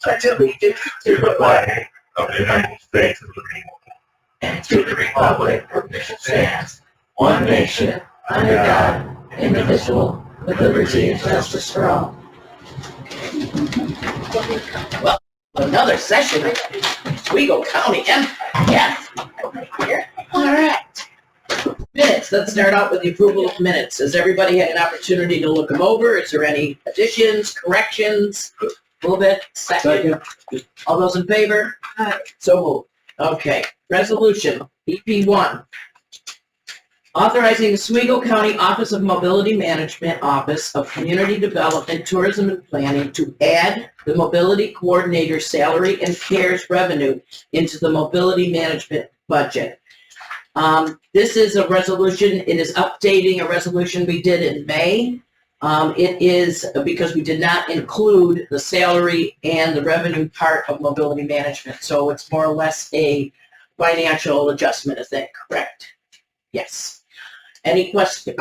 pledge allegiance to the flag of the United States of America and to the republic for which it stands, one nation, under God, indivisible, with liberty and justice for all. Well, another session of Oswego County Yes. All right. Minutes. Let's start out with the approval of minutes. Has everybody had an opportunity to look them over? Is there any additions, corrections? Move it. Second. All those in favor? So moved. Okay. Resolution EP1. Authorizing the Oswego County Office of Mobility Management Office of Community Development, Tourism and Planning to add the mobility coordinator salary and CARES revenue into the mobility management budget. This is a resolution. It is updating a resolution we did in May. It is because we did not include the salary and the revenue part of mobility management. So it's more or less a financial adjustment. Is that correct? Yes. Any question?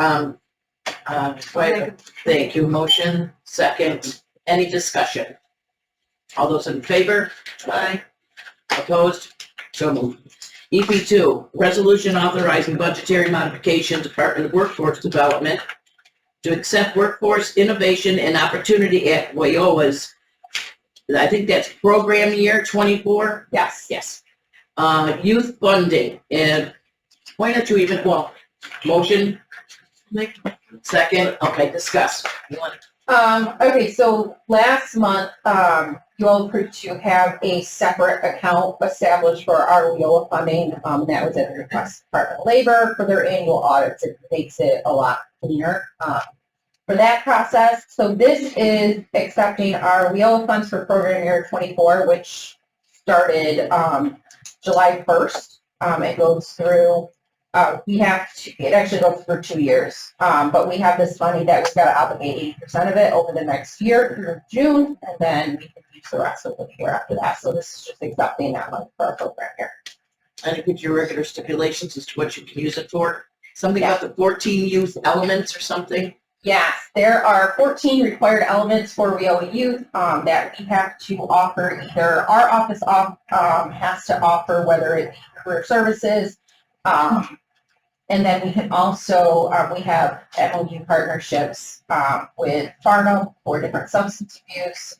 Thank you. Motion. Second. Any discussion? All those in favor? Aye. Opposed? So moved. EP2, resolution authorizing budgetary modification, Department of Workforce Development, to accept Workforce Innovation and Opportunity Act WIOA's, I think that's program year 24? Yes. Yes. Youth funding. And why don't you even, motion? Second. Okay, discuss. Okay, so last month, you all approved to have a separate account established for our WIOA funding. That was at the request of the Department of Labor for their annual audits. It makes it a lot cleaner for that process. So this is accepting our WIOA funds for program year 24, which started July 1st. It goes through. It actually goes for 2 years, but we have this money that we've got to obligate 80% of it over the next year through June, and then we can use the rest of the year after that. So this is just accepting that money for our program here. And it gives you regular stipulations as to what you can use it for. Something about the 14 youth elements or something? Yes, there are 14 required elements for WIOA youth that we have to offer. Either our office has to offer, whether it be career services, and then we can also, we have MOU partnerships with Farnham for different substance abuse,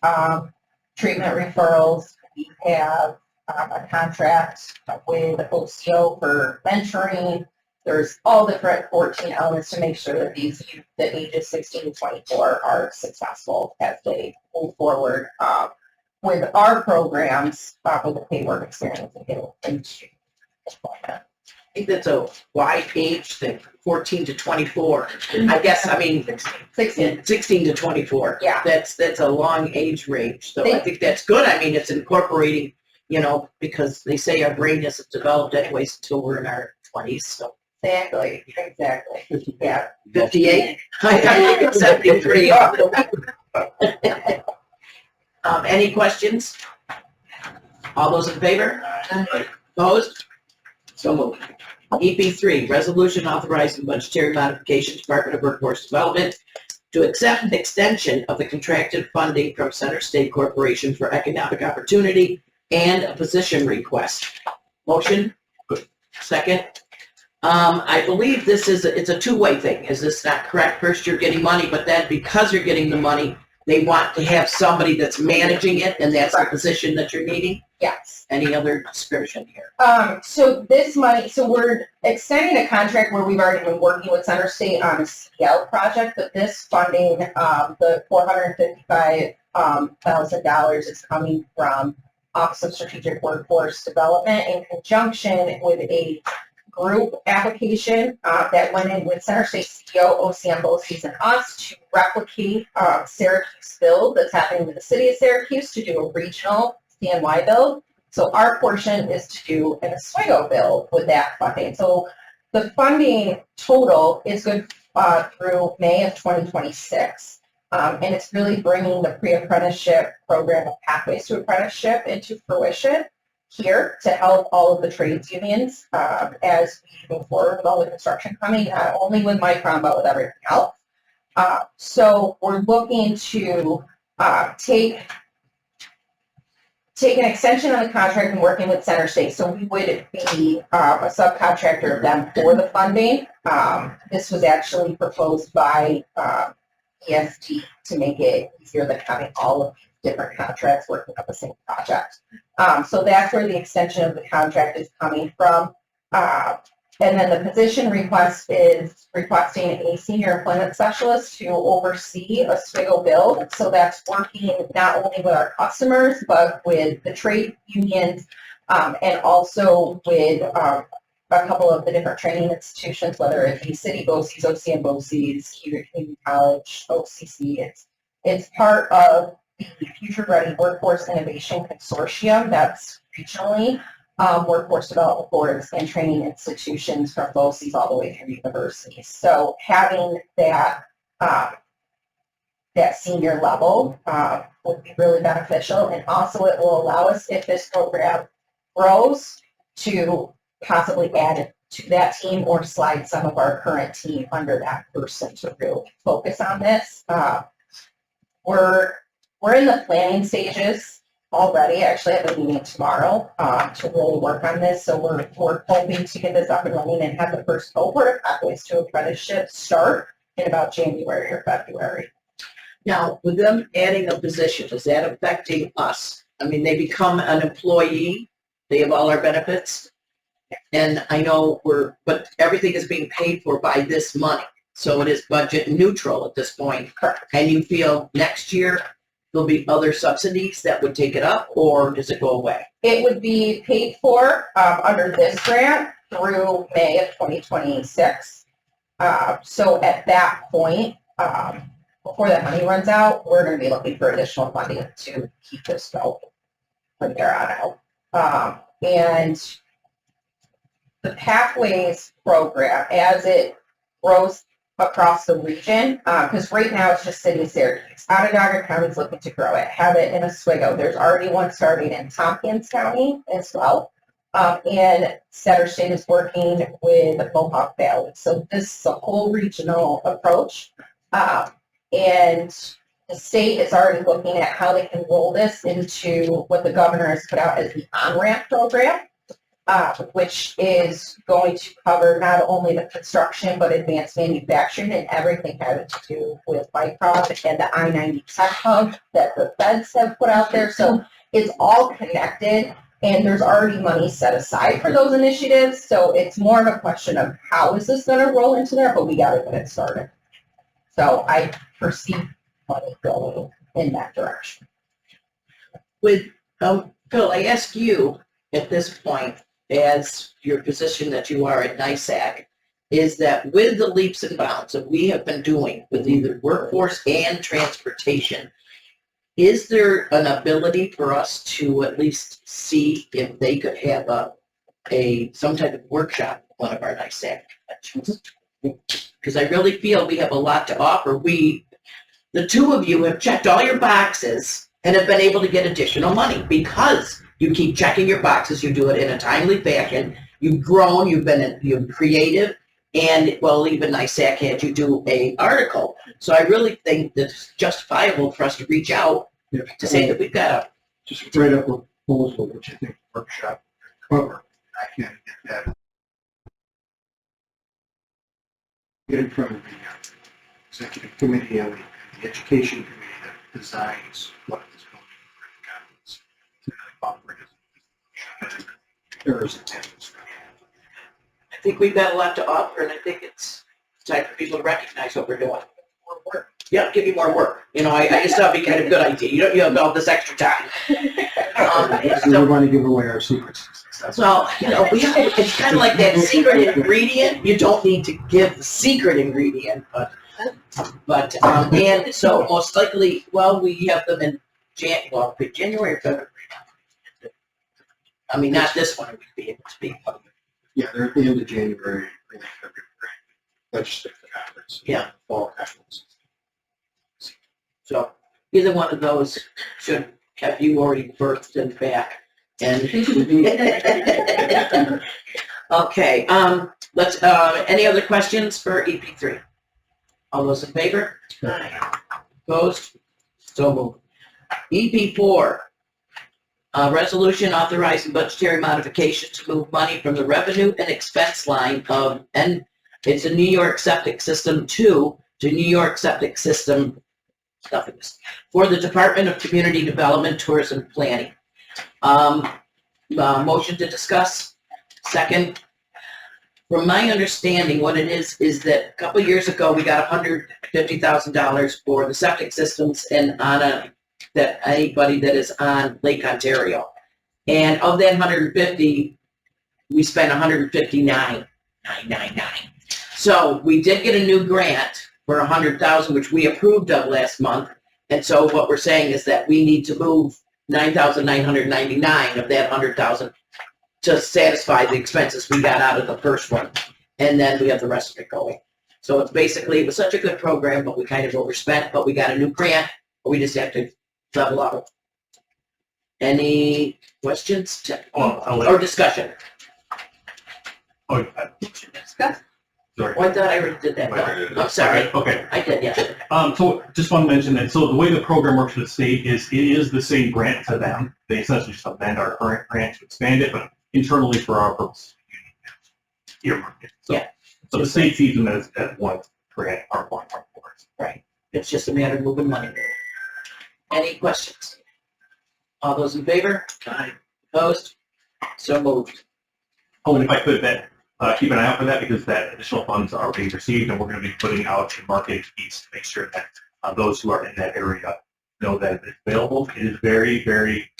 treatment referrals. We have a contract with OCO for mentoring. There's all different 14 elements to make sure that these youth, the ages 16 to 24, are successful as they move forward with our programs with the paid work experience and get into employment. I think that's a wide age thing, 14 to 24. I guess, 16 to 24. Yeah. That's a long age range. So I think that's good. I mean, it's incorporating, because they say our brain isn't developed anyways until we're in our 20s. So. Exactly. Yeah. 58? I think it's 73. Any questions? All those in favor? Opposed? So moved. EP3, resolution authorizing budgetary modification, Department of Workforce Development, to accept an extension of the contracted funding from Center State Corporation for Economic Opportunity and a position request. Motion? Second. I believe it's a two-way thing. Is this not correct? First, you're getting money, but then because you're getting the money, they want to have somebody that's managing it, and that's the position that you're needing? Yes. Any other description here? So this money, so we're extending a contract where we've already been working with Center State on a CDL project, but this funding, the $455,000 is coming from Office of Strategic Workforce Development in conjunction with a group application that went in with Center State CEO, OCM, BOCES, and us to replicate Syracuse build that's happening with the city of Syracuse to do a regional CNY build. So our portion is to do an Oswego build with that funding. So the funding total is good through May of 2026. And it's really bringing the pre-apprenticeship program of Pathways to Apprenticeship into fruition here to help all of the trades unions as we move forward with all the construction coming, not only with Micron, but with everything else. So we're looking to take take an extension on the contract and working with Center State. So we would be a subcontractor of them for the funding. This was actually proposed by ESD to make it easier than having all of these different contracts working on the same project. So that's where the extension of the contract is coming from. And then the position request is requesting a senior employment specialist to oversee Oswego build. So that's working not only with our customers, but with the trade unions, and also with a couple of the different training institutions, whether it be City BOCES, OCM BOCES, Community College, OCC. It's part of the Future Ready Workforce Innovation Consortium that's regionally workforce development boards and training institutions from BOCES all the way through universities. So having that that senior level would be really beneficial, and also it will allow us, if this program grows, to possibly add it to that team or slide some of our current team under that person to really focus on this. We're in the planning stages already. Actually, I have a meeting tomorrow to really work on this. So we're hoping to get this up and running and have the first cohort of pathways to apprenticeship start in about January or February. Now, with them adding a position, is that affecting us? I mean, they become an employee, they have all our benefits, and I know but everything is being paid for by this money. So it is budget neutral at this point. Correct. And you feel next year there'll be other subsidies that would take it up, or does it go away? It would be paid for under this grant through May of 2026. So at that point, before that money runs out, we're going to be looking for additional funding to keep this going from there on out. And the Pathways program, as it grows across the region, because right now it's just City of Syracuse. Onondaga County's looking to grow it, have it in Oswego. There's already one starting in Tompkins County as well. And Center State is working with Mohawk Valley. So this is a whole regional approach. And the state is already looking at how they can roll this into what the governor has put out as the on-ramp program, which is going to cover not only the construction, but advanced manufacturing and everything having to do with Mycroft and the I-90 Tech Hub that the feds have put out there. So it's all connected, and there's already money set aside for those initiatives. So it's more of a question of how is this going to roll into there, but we got to get it started. So I foresee money going in that direction. With, Phil, I ask you at this point, as your position that you are at NISAC, is that with the leaps and bounds that we have been doing with either workforce and transportation, is there an ability for us to at least see if they could have some type of workshop at one of our NISAC conventions? Because I really feel we have a lot to offer. The two of you have checked all your boxes and have been able to get additional money because you keep checking your boxes. You do it in a timely fashion. You've grown. You're creative, and well, even NISAC had you do an article. So I really think that it's justifiable for us to reach out to say that we've got just write up a proposal, which I think workshop cover. I can't get that. Get in front of the executive committee and the education committee that designs what is going to be there is attendance. I think we've got a lot to offer, and I think it's time for people to recognize what we're doing. More work. Yeah, give you more work. I just thought it'd be kind of a good idea. You have all this extra time. We want to give away our secrets. Well, it's kind of like that secret ingredient. You don't need to give the secret ingredient, but and so most likely, well, we have them in January or February. I mean, not this one. We'd be able to be. Yeah, they're at the end of January, early February. Legislature conference. Yeah. Fall conference. So either one of those should have you already birthed and back. And okay, let's. Any other questions for EP3? All those in favor? Opposed? So moved. EP4. Resolution authorizing budgetary modification to move money from the revenue and expense line of, and it's a New York septic system 2 to New York septic system for the Department of Community Development, Tourism, and Planning. Motion to discuss. Second. From my understanding, what it is that a couple of years ago, we got $150,000 for the septic systems and that anybody that is on Lake Ontario. And of that 150, we spent 159,999. So we did get a new grant for 100,000, which we approved of last month. And so what we're saying is that we need to move 9,999 of that 100,000 to satisfy the expenses we got out of the first one. And then we have the rest of it going. So it's basically, it was such a good program, but we kind of overspent, but we got a new grant, but we just have to level out. Any questions or discussion? Oh, Discuss. sorry. Oh, I thought I already did that. No, I'm sorry. Okay. I did, yeah. So just want to mention that, so the way the program works for the state is it is the same grant to them. They essentially just amend our current grant to expand it, but internally for our purposes, earmark it. Yeah. So the state sees them as one grant, our one for us. Right. It's just a matter of moving money. Any questions? All those in favor? Aye. Opposed? So moved. Oh, and if I could, keep an eye out for that because that additional funds are being received and we're going to be putting out a marketing piece to make sure that those who are in that area know that it's available. It is very, very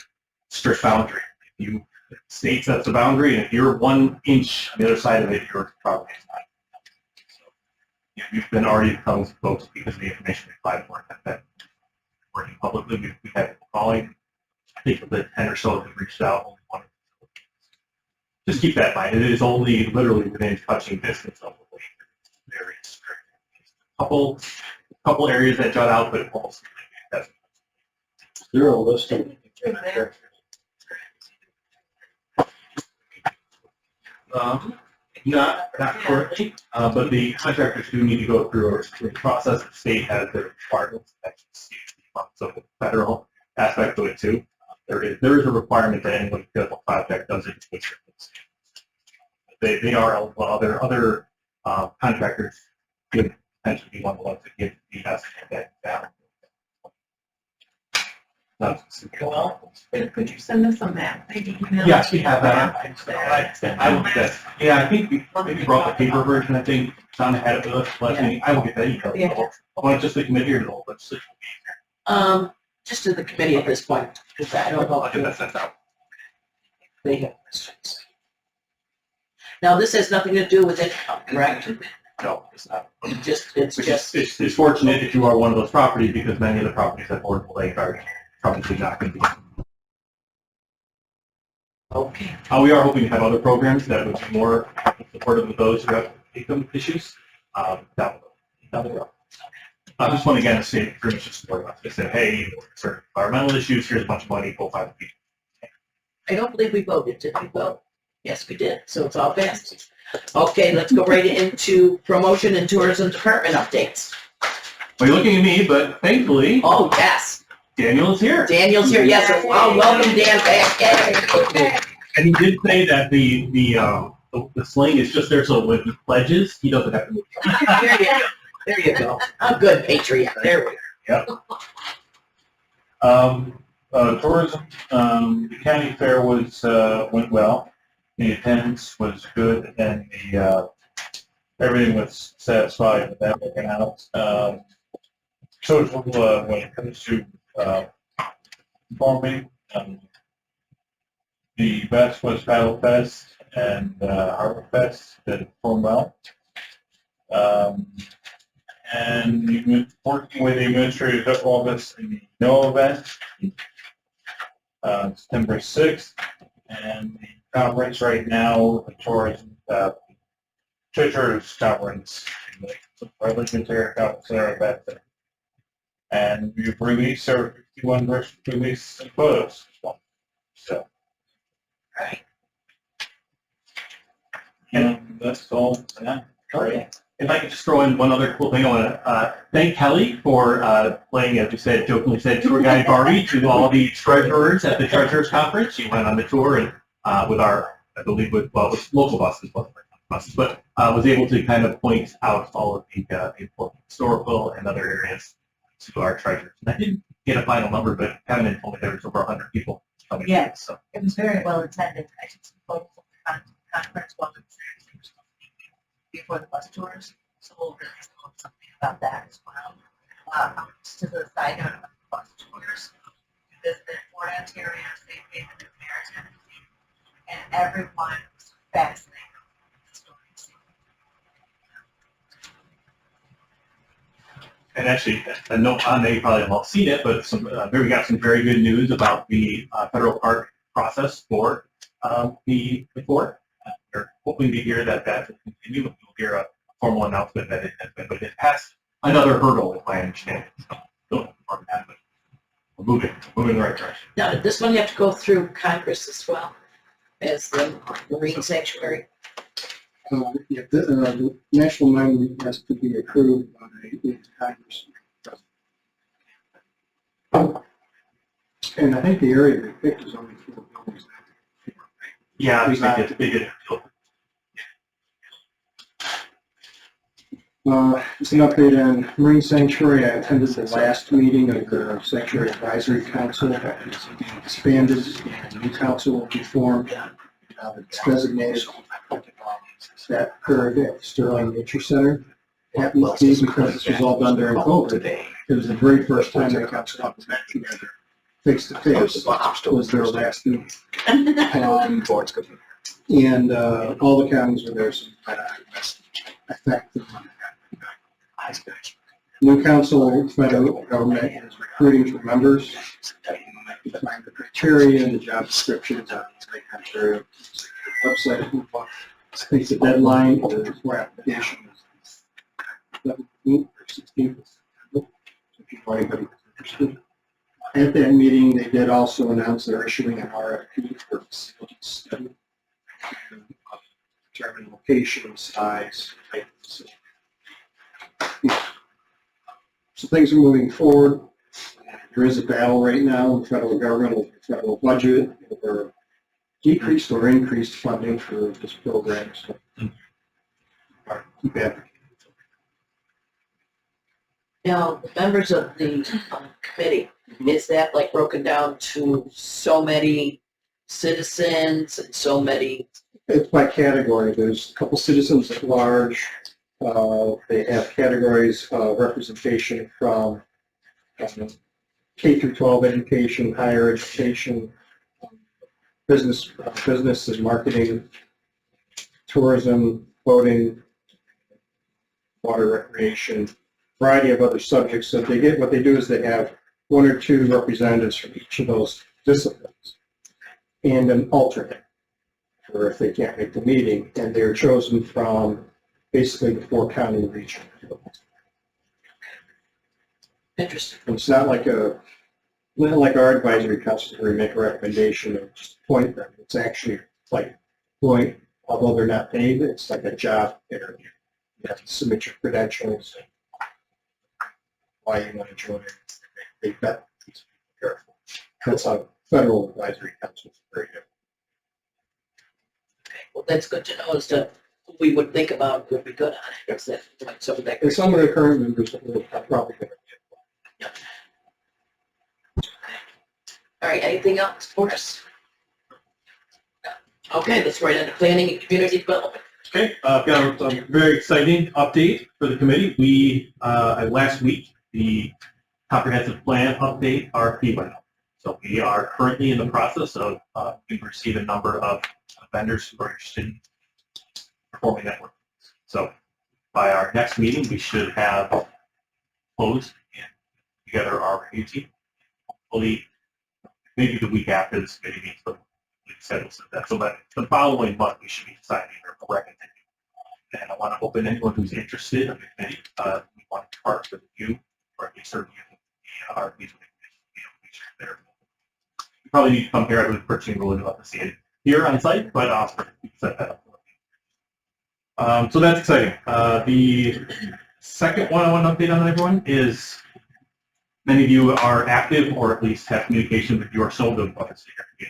strict boundary. The state sets the boundary, and if you're 1 inch on the other side of it, your property is not. So, yeah, we've been already telling folks because of the information we applied for that working publicly. We have people calling. I think of the 10 or so that reached out. Only one. Just keep that in mind. It is only literally within touching distance of the lake. Very strict. Couple areas that jut out, but almost that's There a list of not currently, but the contractors do need to go through a process. The state has their requirements. So the federal aspect of it too. There is a requirement that anyone who does a project does it. They are eligible. Other contractors could potentially be one of the ones that give the estimate that down. Well, could you send us a map? Maybe email Yes, us we have that. I will get that. Yeah, I think we maybe brought the paper version. I think Donna had it with us last meeting. I will get that email. Yeah. I want just the committee or the whole legislature. Just to the committee at this point, because I don't know I'll if get that sent out. they have questions. Now, this has nothing to do with income, correct? No, it's not. It's It's fortunate if you are one of those properties because many of the properties at Boardable Lake are probably not going to be. okay. We are hoping to have other programs that would be more supportive of those who have income issues. Down the road. This one again, the state pretty much just support us. They said, hey, certain environmental issues, here's a bunch of money, go find the people. I don't believe we voted, did we vote? Yes, we did, so it's all passed. Okay, let's go right into promotion and tourism department updates. Well, you're looking at me, but thankfully, Oh, yes, Daniel is here. Daniel's here, yes, oh, welcome Dan back. Yay. And he did say that the sling is just there so when he pledges, he doesn't have to move. There you go, I'm good patriot, there we go. Tourism, the county fair went well. The attendance was good and everything was satisfied with that working out. Social, when it comes to farming, the best was Paddle Fest and Harbor Fest that performed well. And working with the administrative office in the NOAA event, September 6th, and the conference right now, the tourism, Treasurers Conference, our Legislature Conference there back there. And we've released our 51 version release photos as well. So, Right. and that's all for now. Okay. If I could just throw in one other cool thing, I want to thank Kelly for playing, as you said, jokingly said, tour guide Barbie to all the treasurers at the Treasurers Conference. She went on the tour and with our, I believe, with local buses, but was able to kind of point out all of the important historical and other areas to our treasurers. And I didn't get a final number, but Kevin told me there was over 100 people coming. Yeah. In, so. It was very well attended. I took some photos of the conference while it was before the bus tours, so we'll really talk something about that as well. Just to the side note about the bus tours, we visited Fort Ontario, they paid the Maritime Museum, and everyone was fascinated with the stories. And actually, a note on there, you probably have all seen it, but we got some very good news about the federal park process for the fort. We're hoping to hear that will continue. We'll hear a formal announcement that it has been, but it passed another hurdle, if I understand it. So, don't worry about it. We're moving in the right direction. Now, did this one have to go through Congress as well as the Marine Sanctuary? Yeah, the national monument has to be approved by the Congress. And I think the area they picked is only 4 buildings. Yeah, they did. Just an update on Marine Sanctuary. I attended the last meeting of the Sanctuary Advisory Council. It's being expanded, and a new council will be formed. It's designated that occurred at Sterling Nature Center. Happens to be because this was all done during COVID. It was the very first time the council met together face to face. Was their last meeting. And all the counties were there, so effective. New council, federal government is recruiting for members. Define the criteria and the job descriptions on the website. I think the deadline for application is 17th or 16th. If you know anybody interested. At that meeting, they did also announce they're issuing an RFP for facility study. Determine location, size, type of facility. So things are moving forward. There is a battle right now in the federal government with the federal budget over decreased or increased funding for this program. So keep advocating. Now, the members of the committee, is that like broken down to so many citizens and so many? It's by category. There's a couple citizens at large. They have categories of representation from K through 12 education, higher education, business and marketing, tourism, boating, water recreation, variety of other subjects. So what they do is they have 1 or 2 representatives from each of those disciplines and an alternate for if they can't make the meeting, and they're chosen from basically the 4-county region. Interesting. It's not like our advisory council where we make a recommendation and just appoint them. It's actually like point, although they're not paid, it's like a job interview. You have to submit your credentials, why you want to join it. They vet these people carefully. That's how federal advisory council is very good. Okay, well, that's good to know as to who we would think about would be good on it. That's that, some of that. And some of the current members are probably going to Yeah. All right, anything else for us? Okay, let's right into planning and community development. Okay, I've got a very exciting update for the committee. We, last week, the comprehensive plan update RFP went out. So we are currently in the process of, we've received a number of vendors who are interested in performing that work. So by our next meeting, we should have closed and together our review team. Hopefully, maybe the week after this committee meets, but we've settled that. So that the following month, we should be deciding or recommending. And I want to open anyone who's interested in the committee. We want to partner with you, or at least certainly our regional there. You probably need to come here. I would personally really love to see it here on site, but I'll set that up. So that's exciting. The second one I want to update on everyone is many of you are active or at least have communication with your snowmobile clubs here.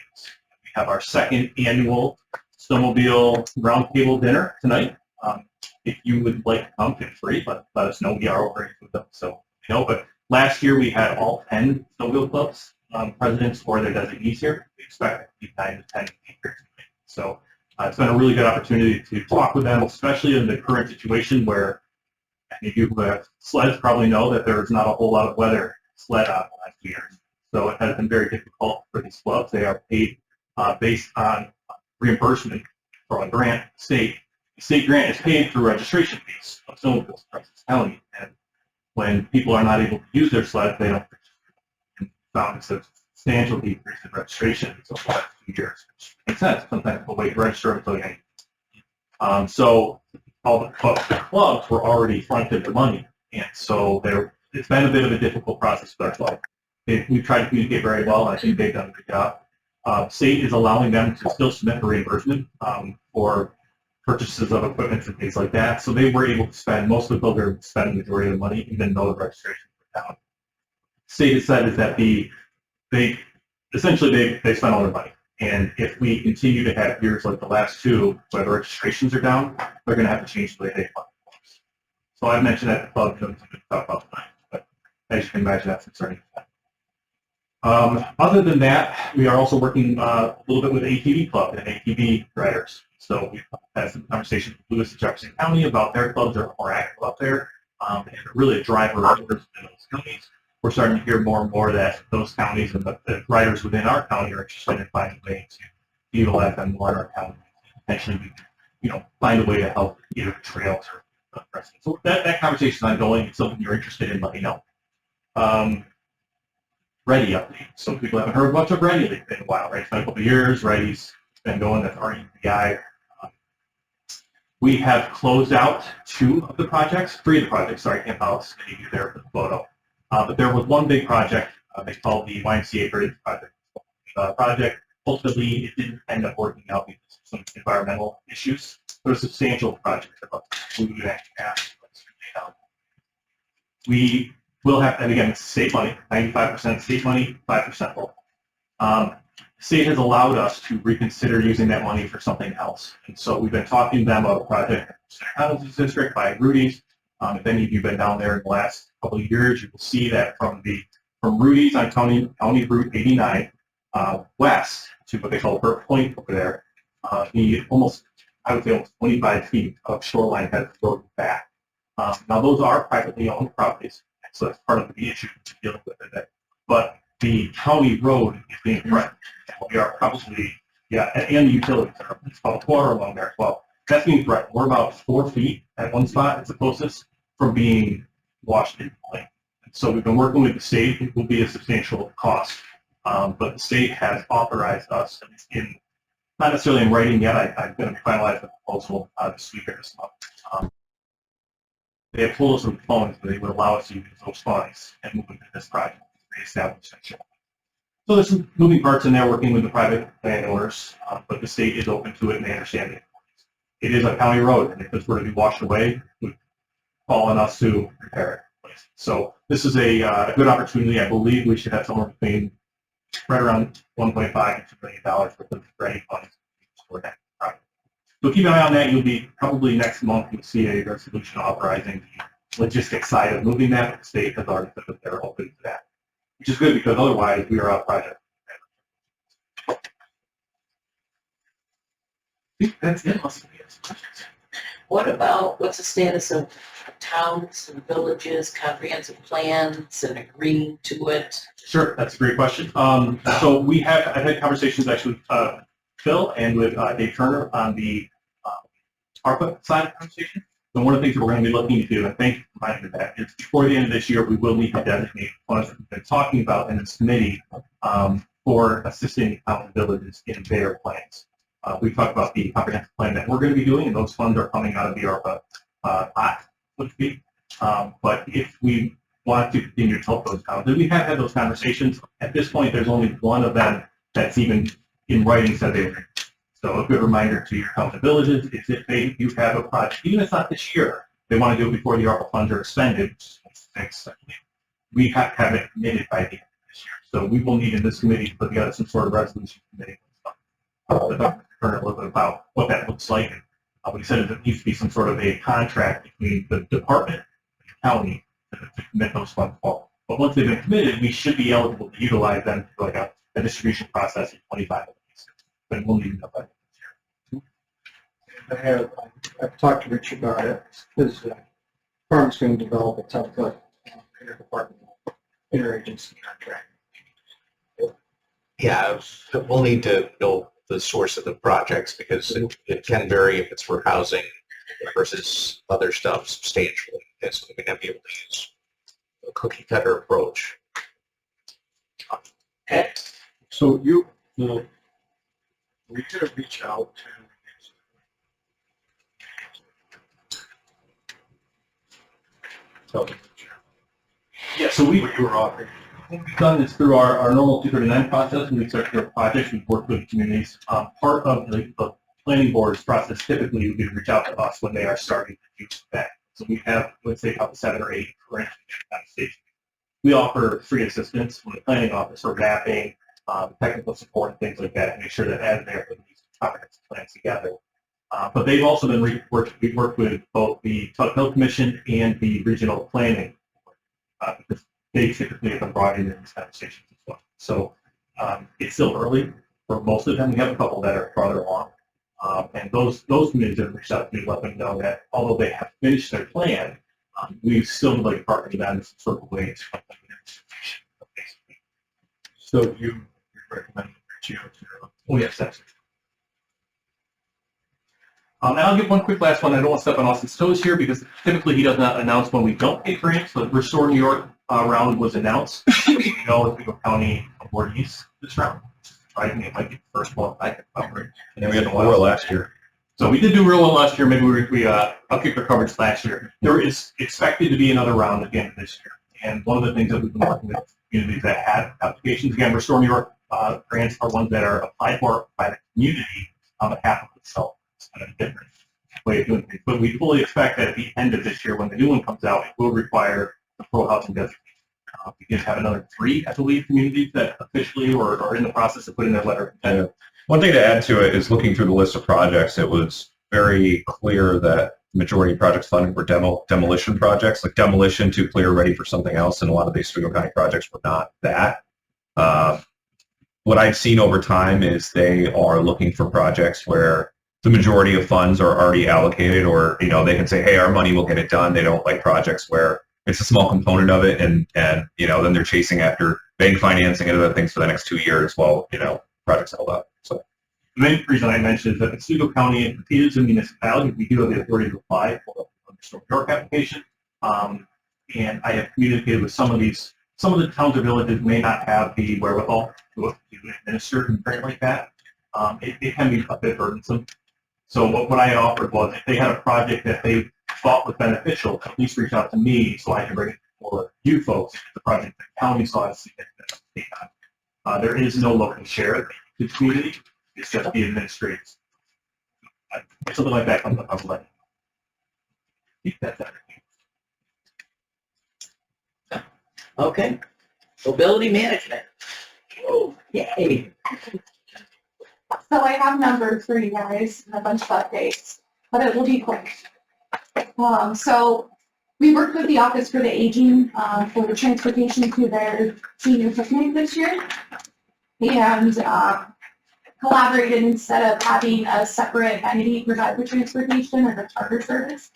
We have our second annual snowmobile roundtable dinner tonight. If you would like to come, feel free, but let us know. We are over with them. So, but last year we had all 10 snowmobile clubs, presidents or their designees here. We expect to be 9 to 10 speakers. So it's been a really good opportunity to talk with them, especially in the current situation where any of you who have sleds probably know that there's not a whole lot of weather sled on the last 2 years. So it has been very difficult for these clubs. They are paid based on reimbursement from a grant state. The state grant is paid through registration fees of snowmobiles across the county. And when people are not able to use their sled, they don't found a substantial decrease in registration over the last 2 years, which makes sense. Sometimes people wait to register until you so all the clubs were already fronted the money. And so it's been a bit of a difficult process for our club. We've tried to communicate very well, and I think they've done a good job. State is allowing them to still submit for reimbursement for purchases of equipment and things like that. So they were able to spend, most of the builders spend the majority of the money, even though the registration were down. State has said is that they spend all their money. And if we continue to have years like the last two, where the registrations are down, they're going to have to change the way they fund clubs. So I've mentioned that the club doesn't talk about tonight, but as you can imagine, that's concerning. Other than that, we are also working a little bit with ATV Club and ATV riders. So we've had some conversations with Lewis and Jefferson County about their clubs are more active out there, and really a driver of in those counties. We're starting to hear more and more that those counties and the riders within our county are interested in finding a way to utilize them more in our county. Potentially, find a way to help either trails or residents. So that conversation is ongoing. It's something you're interested in, let me know. Ready update. Some people haven't heard much of Ready. It's been a while, right? It's been a couple of years. Ready's been going. That's REPI. We have closed out three of the projects. Sorry, I can't pause any of you there for the photo. But there was one big project they called the YMCA Bridge project. Ultimately, it didn't end up working out because of some environmental issues. It was a substantial project about food and gas. We will have, and again, it's state money, 95% state money, 5% local. The state has allowed us to reconsider using that money for something else. And so we've been talking to them about a project in the Housing District by Rudy's. If any of you have been down there in the last couple of years, you will see that from Rudy's on County Route 89 west to what they call Burt Point over there, I would say almost 25 feet of shoreline has flowed back. Now those are privately owned properties, so that's part of the issue to deal with it. But the county road is being threatened. We are probably, and the utilities are about a quarter along there as well. That's being threatened. We're about 4 feet at one spot. It's the closest from being washed into place. So we've been working with the state. It will be a substantial cost, but the state has authorized us, not necessarily in writing yet. I'm going to finalize the proposal this week or this month. They have told us on the phone that they would allow us to use those funds and move into this project to reestablish that show. So there's some moving parts in there working with the private landowners, but the state is open to it and they understand it. It is a county road, and if it's were to be washed away, it would fall on us to repair it. So this is a good opportunity. I believe we should have somewhere between right around $1.5 to $2 million worth of ready funds for that project. So keep an eye on that. You'll be probably next month you'll see a resolution authorizing the logistics side of moving that. But the state has already said that they're open to that, which is good because otherwise we are out of project. That's it. What's the status of towns and villages, comprehensive plans, and agreeing to it? Sure, that's a great question. So I've had conversations actually with Phil and with Dave Turner on the ARPA side of the conversation. And one of the things that we're going to be looking to do, and thank you for reminding me of that, is before the end of this year, we will need to designate funds that we've been talking about in this committee for assisting county villages in their plans. We talked about the comprehensive plan that we're going to be doing, and those funds are coming out of the ARPA pot, so to speak. But if we want to continue to help those towns, and we have had those conversations. At this point, there's only one of them that's even in writing said they agree. So a good reminder to your county villages is if you have a project, even if it's not this year, they want to do it before the ARPA funds are expended, which is next, we have to have it committed by the end of this year. So we will need in this committee to put together some sort of resolution committee. Learn a little bit about what that looks like. We said there needs to be some sort of a contract between the department and the county to commit those funds forward. But once they've been committed, we should be eligible to utilize them for like a distribution process in 25 days. But we'll need to know that. I've talked to Rich about it, because farm's going to develop a template, interdepartmental, interagency contract. Yeah, we'll need to know the source of the projects because it can vary if it's for housing versus other stuff substantially. And so we may not be able to use a cookie cutter approach. Okay. So we did reach out to. Yeah, so we were offering. We've done this through our normal 239 process. When we start our projects, we've worked with communities. Part of the planning board's process typically would be to reach out to us when they are starting to do that. So we have, let's say, up to 7 or 8 current stations. We offer free assistance from the planning office for mapping, technical support, and things like that, and make sure that as they're putting these comprehensive plans together. But they've also been we've worked with both the Tug Hill Commission and the regional planning because they typically have been brought in these conversations as well. So it's still early for most of them. We have a couple that are farther along. And those communities have reached out to me, let them know that although they have finished their plan, we still would like to partner with them in some sort of way to help them with their participation. So you recommend reaching out to them? Oh, yes, that's it. And I'll give one quick last one. I don't want to step on Austin's toes here because typically he does not announce when we don't pay grants. The Restore New York round was announced. We know Oswego County awardees this round. I think it might be the first one I can cover. And then we had one last year. So we did do real well last year. Maybe we kicked our coverage last year. There is expected to be another round at the end of this year. And one of the things that we've been working with communities that have applications, again, Restore New York grants are ones that are applied for by the community on behalf of itself. It's kind of a different way of doing things. But we fully expect that at the end of this year, when the new one comes out, it will require the full housing designation. We did have another 3, I believe, communities that officially or are in the process of putting their letter of intent. One thing to add to it is looking through the list of projects, it was very clear that the majority of projects funded were demolition projects, like demolition to clear ready for something else, and a lot of these Oswego County projects were not that. What I've seen over time is they are looking for projects where the majority of funds are already allocated, or they can say, hey, our money will get it done. They don't like projects where it's a small component of it, and then they're chasing after bank financing and other things for the next 2 years while projects held up. So the main reason I mentioned is that Oswego County is a municipality. We do have the authority to apply for the Restore New York application, and I have communicated with some of the towns or villages may not have the wherewithal to administer a grant like that. It can be a bit burdensome. So what I offered was if they had a project that they thought was beneficial, at least reach out to me so I can bring it for you folks. The project the county saw as significant. There is no local share to the community. It's just the administrators. Something like that comes up, I'll let you. That's everything. Okay. Mobility management. Oh, yay. So I have numbers for you guys and a bunch of updates, but it will be quick. So we worked with the Office for the Aging for the transportation to their senior picnic this year, and collaborated instead of having a separate entity provide the transportation or the charter service.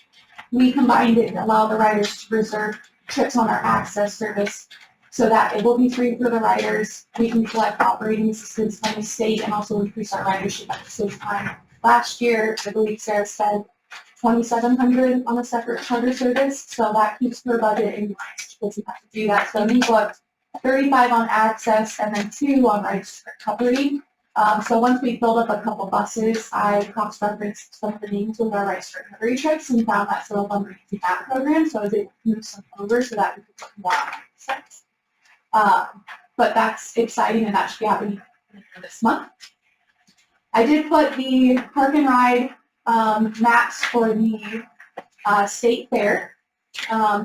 We combined it and allow the riders to reserve trips on our access service so that it will be free for the riders. We can collect operating assistance from the state and also increase our ridership at the same time. Last year, I believe Sarah said $2,700 on a separate charter service, so that keeps her budget in line. She doesn't have to do that. So we booked 35 on access and then 2 on rides recovery. So once we filled up a couple buses, I cross-referenced some of the names with our rights for recovery trips and found that still funding to that program, so I was able to move some over so that we could put more on access. But that's exciting, and that should be happening this month. I did put the park and ride maps for the state fair.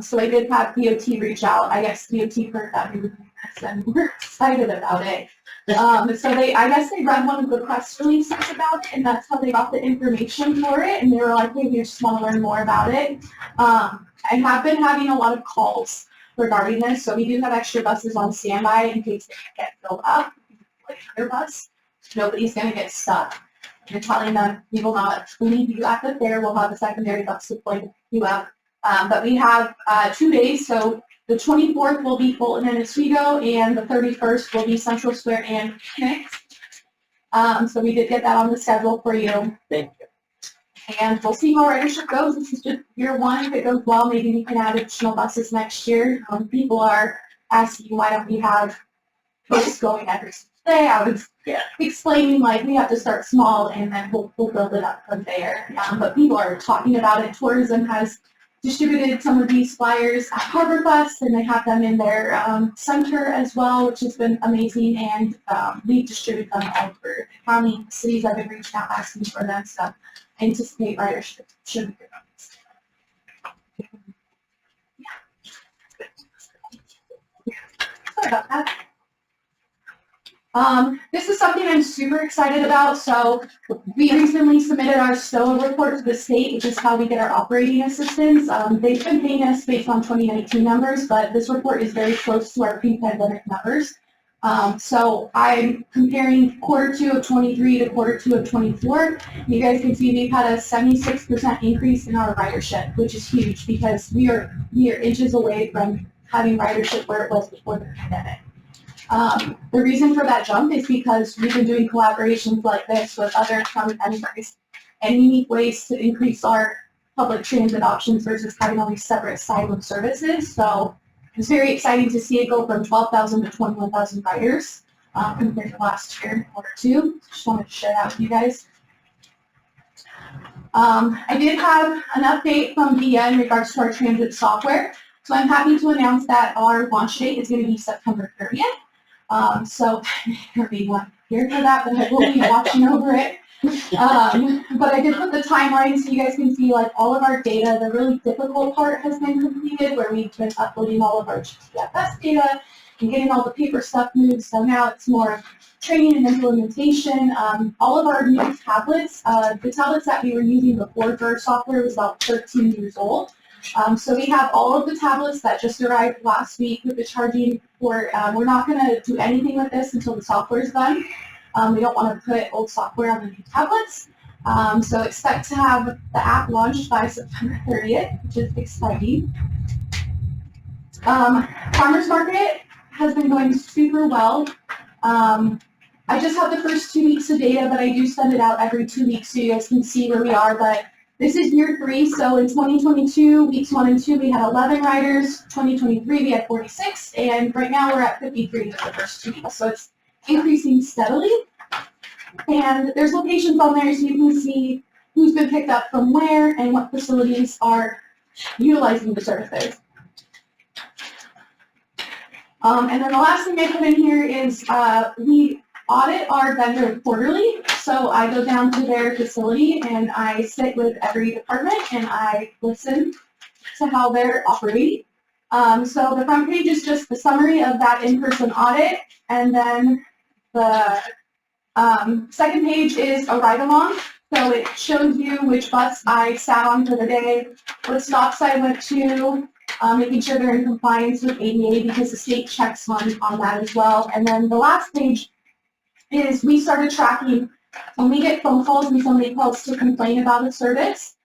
So I did have DOT reach out. I guess DOT heard that we were doing this and we're excited about it. So I guess they read one of the press releases about it, and that's how they got the information for it. And they were like, hey, we just want to learn more about it. I have been having a lot of calls regarding this. So we do have extra buses on standby in case they get filled up, like another bus. Nobody's going to get stuck. You're telling them we will not leave you at the fair. We'll have a secondary bus deployed to pick you up. But we have 2 days, so the 24th will be Fulton and Oswego, and the 31st will be Central Square and Phoenix. So we did get that on the schedule for you. Thank you. And we'll see how our ridership goes. This is just year one. If it goes well, maybe we can add additional buses next year. People are asking why don't we have buses going every day. I was explaining like we have to start small and then we'll build it up from there. But people are talking about it. Tourism has distributed some of these flyers at HarborFest, and they have them in their center as well, which has been amazing. And we distribute them all over the county. Cities have been reaching out asking for them, so I anticipate ridership should be good. Sorry about that. This is something I'm super excited about. So we recently submitted our SOA report to the state, which is how we get our operating assistance. They've been paying us based on 2019 numbers, but this report is very close to our pre-pandemic numbers. So I'm comparing Q2 of 23 to Q2 of 24. You guys can see we've had a 76% increase in our ridership, which is huge because we are inches away from having ridership where it was before the pandemic. The reason for that jump is because we've been doing collaborations like this with other county enterprises and unique ways to increase our public transit options versus having all these separate siloed services. So it's very exciting to see it go from 12,000 to 21,000 riders compared to last year, Q2. Just wanted to share that with you guys. I did have an update from VIA in regards to our transit software. So I'm happy to announce that our launch date is going to be September 30th. So everyone here for that, but I will be watching over it. But I did put the timeline so you guys can see like all of our data. The really difficult part has been completed where we've been uploading all of our GTFS data and getting all the paper stuff moved. So now it's more training and implementation. All of our new tablets, the tablets that we were using before for our software was about 13 years old. So we have all of the tablets that just arrived last week with the charging port. We're not going to do anything with this until the software is done. We don't want to put old software on the new tablets. So expect to have the app launched by September 30th, which is exciting. Farmers Market has been going super well. I just have the first 2 weeks of data, but I do send it out every 2 weeks so you guys can see where we are. But this is year 3, so in 2022, weeks 1 and 2, we had 11 riders. 2023, we had 46, and right now we're at 53 for the first 2 weeks. So it's increasing steadily. And there's locations on there so you can see who's been picked up from where and what facilities are utilizing the services. And then the last thing I put in here is we audit our vendor quarterly. So I go down to their facility and I sit with every department and I listen to how they're operating. So the front page is just the summary of that in-person audit, and then the second page is a ride-along. So it shows you which bus I sat on for the day, what stops I went to, making sure they're in compliance with ADA because the state checks on that as well. And then the last page is we started tracking when we get phone calls and somebody calls to complain about a service.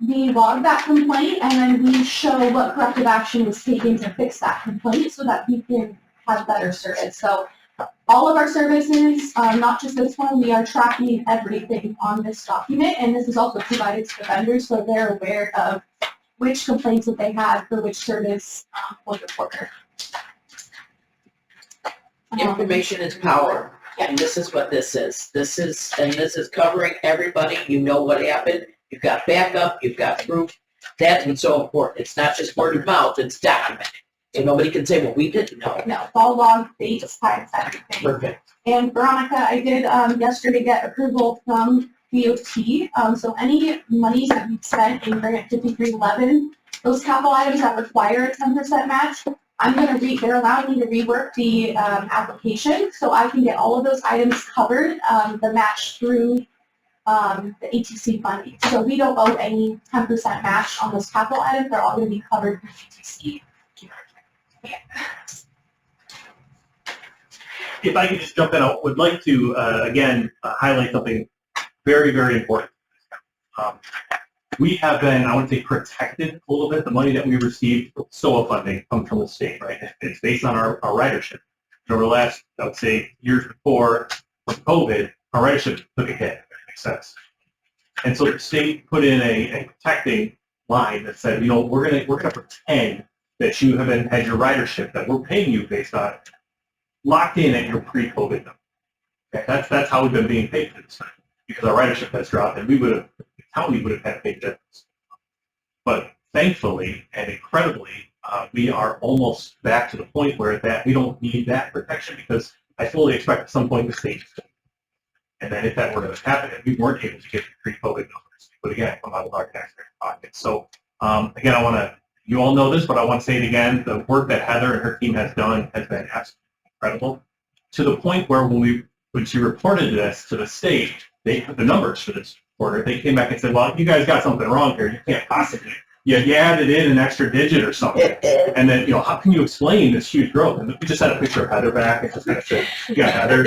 We log that complaint and then we show what corrective action was taken to fix that complaint so that we can have better service. So all of our services, not just this one, we are tracking everything on this document, and this is also provided to the vendors so they're aware of which complaints that they had for which service for the quarter. Information is power, and this is what this is. This is covering everybody. You know what happened. You've got backup. You've got proof. That's what's so important. It's not just word of mouth. It's documented. So nobody can say, well, we didn't know. No, all log dates, times, everything. Perfect. And Veronica, I did yesterday get approval from DOT. So any monies that we've spent in Grant 5311, those capital items that require a 10% match, they're allowing me to rework the application so I can get all of those items covered, the match through the ATC funding. So we don't owe any 10% match on those capital items. They're all going to be covered through ATC. If I could just jump in, I would like to, again, highlight something very, very important. We have been, I want to say, protected a little bit. The money that we received from SOA funding comes from the state, right? It's based on our ridership. And over the last, I would say, years before from COVID, our ridership took a hit. That makes sense. And so the state put in a protecting line that said, we're gonna pretend that you had your ridership that we're paying you based on locked in at your pre-COVID number. Okay, that's how we've been being paid for this time because our ridership has dropped, and the county would have had to pay the difference. But thankfully and incredibly, we are almost back to the point where we don't need that protection because I fully expect at some point the state to. And then if that were to happen, we weren't able to get the pre-COVID numbers, but again, come out of our taxpayer pocket. So again, you all know this, but I want to say it again. The work that Heather and her team has done has been absolutely incredible, to the point where when she reported this to the state, they put the numbers for this quarter. They came back and said, "Well, you guys got something wrong here. You can't possibly. You added in an extra digit or something." And then how can you explain this huge growth? And we just had a picture of Heather back and just kind of said, "Yeah, Heather."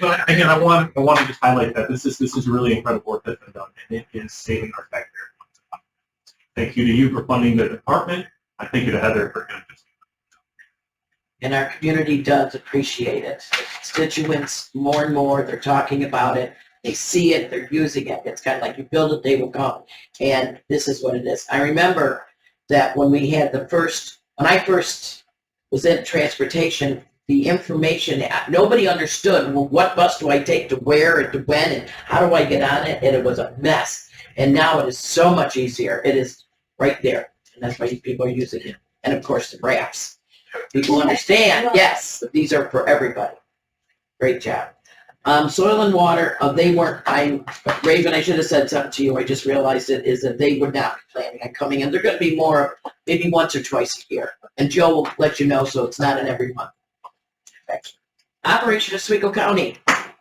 But again, I want to just highlight that this is really incredible work that's been done, and it is saving our taxpayer. Thank you to you for funding the department. I thank you to Heather for doing this. And our community does appreciate it. Constituents, more and more, they're talking about it. They see it, they're using it. It's kind of like you build it, they will come. And this is what it is. I remember that when I first was in transportation, the information, nobody understood, well, what bus do I take to where and to when and how do I get on it? And it was a mess. And now it is so much easier. It is right there. And that's why people are using it. And of course, the wraps. People understand, yes, that these are for everybody. Great job. Soil and water, Raven, I should have said something to you, I just realized it, is that they would not be planning on coming in. They're going to be more, maybe once or twice a year. And Joe will let you know, so it's not in every month. Operation Oswego County.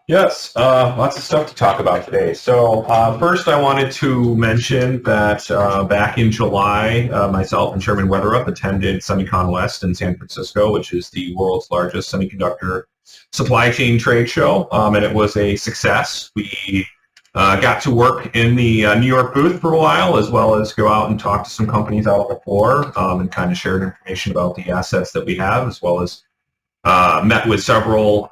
Yes, lots of stuff to talk about today. So first I wanted to mention that back in July, myself and Chairman Weatherup attended SemiCon West in San Francisco, which is the world's largest semiconductor supply chain trade show, and it was a success. We got to work in the New York booth for a while, as well as go out and talk to some companies out on the floor and kind of shared information about the assets that we have, as well as met with several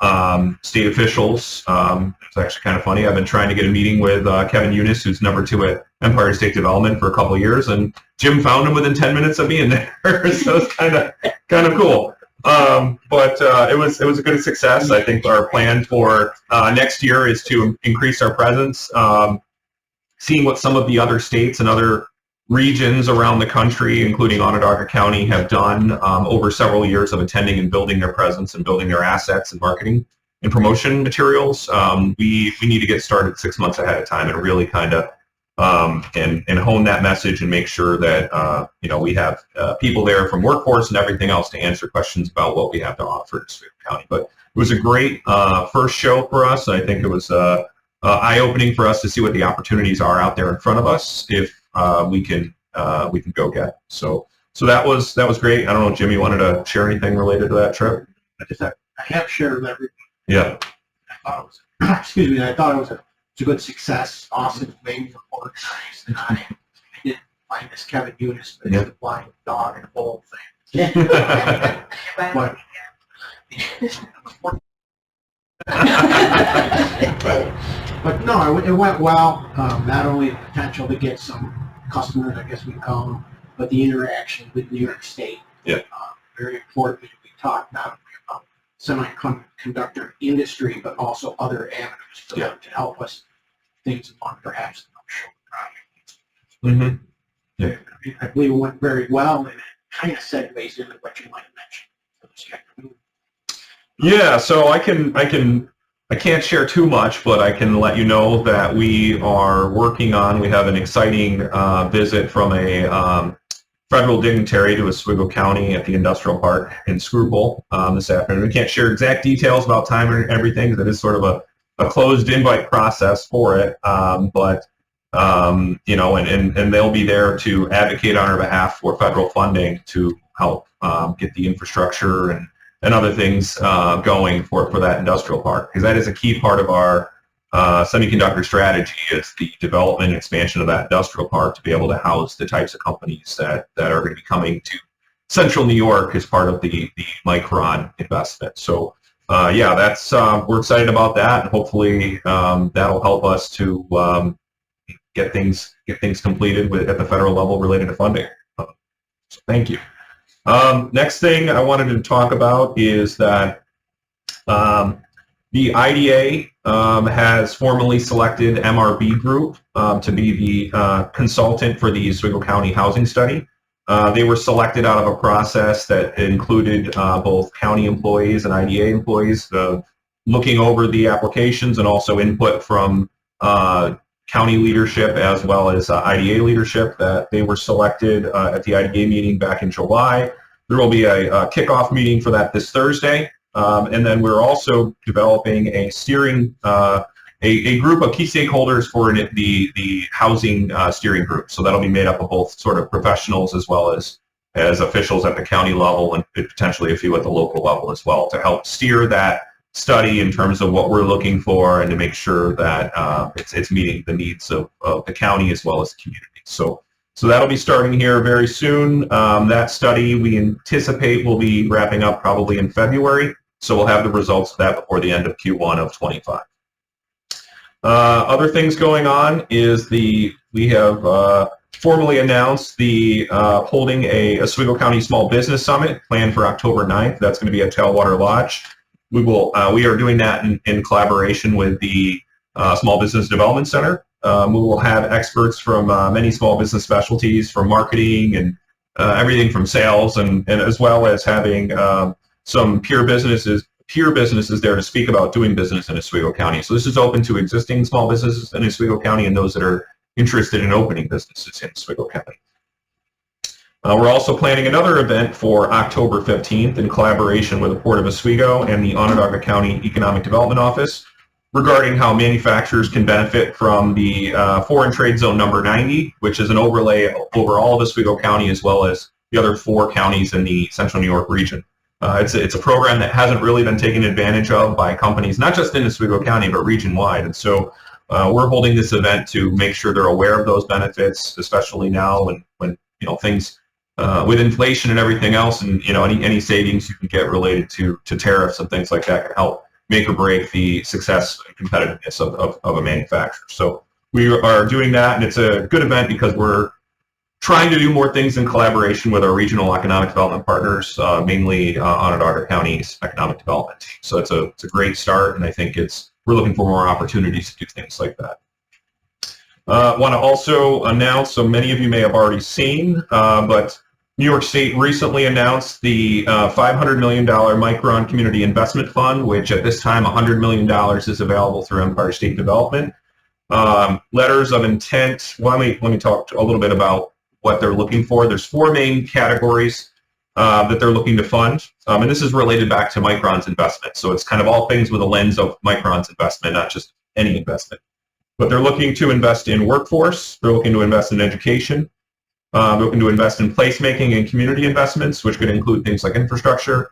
state officials. It's actually kind of funny. I've been trying to get a meeting with Kevin Eunice, who's number 2 at Empire State Development, for a couple of years, and Jim found him within 10 minutes of being there. So it's kind of cool. But it was a good success. I think our plan for next year is to increase our presence, seeing what some of the other states and other regions around the country, including Onondaga County, have done over several years of attending and building their presence and building their assets and marketing and promotion materials. We need to get started 6 months ahead of time and really kind of and hone that message and make sure that we have people there from workforce and everything else to answer questions about what we have to offer to Oswego County. But it was a great first show for us. I think it was eye-opening for us to see what the opportunities are out there in front of us if we can go get. So that was great. I don't know, Jim, you wanted to share anything related to that trip? I have shared with everyone. Yeah. I thought it was, excuse me, I thought it was a good success. Awesome thing for organized, and I didn't find this Kevin Eunice, but the blind dog and the whole thing. But, but no, it went well. Not only the potential to get some customers, I guess we call them, but the interaction with New York State. Yeah. Very important. We talked not only about semiconductor industry, but also other avenues for them to help us things on perhaps the project. Mm-hmm. Yeah. I believe it went very well, and kind of segues into what you might mention for this afternoon. Yeah, so I can't share too much, but I can let you know that we are working on, we have an exciting visit from a federal dignitary to Oswego County at the industrial park in Screwball this afternoon. We can't share exact details about time and everything, because it is sort of a closed invite process for it, but you know, and they'll be there to advocate on our behalf for federal funding to help get the infrastructure and other things going for that industrial park, because that is a key part of our semiconductor strategy, is the development and expansion of that industrial park to be able to house the types of companies that are going to be coming to central New York as part of the Micron investment. So yeah, that's we're excited about that, and hopefully that'll help us to get things completed at the federal level related to funding. So thank you. Next thing I wanted to talk about is that the IDA has formally selected MRB Group to be the consultant for the Oswego County Housing Study. They were selected out of a process that included both county employees and IDA employees looking over the applications, and also input from county leadership as well as IDA leadership. That they were selected at the IDA meeting back in July. There will be a kickoff meeting for that this Thursday. And then we're also developing a steering, a group of key stakeholders for the housing steering group. So that'll be made up of both sort of professionals as well as officials at the county level, and potentially a few at the local level as well, to help steer that study in terms of what we're looking for, and to make sure that it's meeting the needs of the county as well as the community. So that'll be starting here very soon. That study we anticipate will be wrapping up probably in February. So we'll have the results of that before the end of Q1 of 25. Other things going on is we have formally announced the holding a Oswego County Small Business Summit planned for October 9th. That's going to be at Tailwater Lodge. We are doing that in collaboration with the Small Business Development Center. We will have experts from many small business specialties, from marketing and everything from sales, and as well as having some peer businesses there to speak about doing business in Oswego County. So this is open to existing small businesses in Oswego County and those that are interested in opening businesses in Oswego County. We're also planning another event for October 15th in collaboration with the Port of Oswego and the Onondaga County Economic Development Office, regarding how manufacturers can benefit from the Foreign Trade Zone number 90, which is an overlay over all of Oswego County as well as the other 4 counties in the Central New York region. It's a program that hasn't really been taken advantage of by companies, not just in Oswego County, but region-wide. And so we're holding this event to make sure they're aware of those benefits, especially now when you know, things with inflation and everything else, and you know, any savings you can get related to tariffs and things like that can help make or break the success and competitiveness of a manufacturer. So we are doing that, and it's a good event because we're trying to do more things in collaboration with our regional economic development partners, mainly Onondaga County's economic development team. So it's a great start, and I think we're looking for more opportunities to do things like that. Want to also announce, so many of you may have already seen, but New York State recently announced the $500 million Micron Community Investment Fund, which at this time $100 million is available through Empire State Development. Letters of intent. Well, let me talk a little bit about what they're looking for. There's 4 main categories that they're looking to fund, and this is related back to Micron's investment. So it's kind of all things with a lens of Micron's investment, not just any investment. But they're looking to invest in workforce. They're looking to invest in education. They're looking to invest in placemaking and community investments, which could include things like infrastructure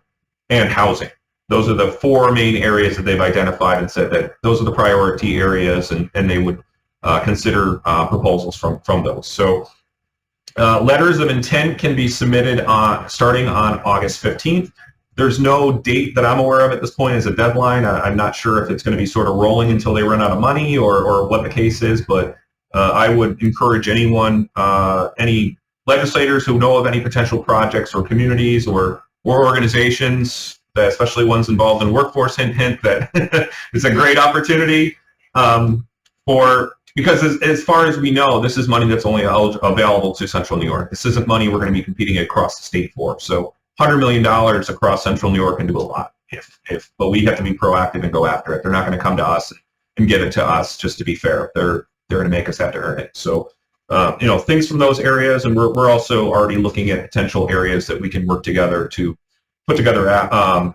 and housing. Those are the 4 main areas that they've identified and said that those are the priority areas, and they would consider proposals from those. So letters of intent can be submitted starting on August 15th. There's no date that I'm aware of at this point as a deadline. I'm not sure if it's going to be sort of rolling until they run out of money or what the case is, but I would encourage anyone, any legislators who know of any potential projects or communities or organizations, especially ones involved in workforce, hint, that it's a great opportunity for because as far as we know, this is money that's only available to Central New York. This isn't money we're going to be competing across the state for. So $100 million across Central New York can do a lot. But we have to be proactive and go after it. They're not going to come to us and give it to us just to be fair. They're going to make us have to earn it. So, things from those areas, and we're also already looking at potential areas that we can work together to put together, a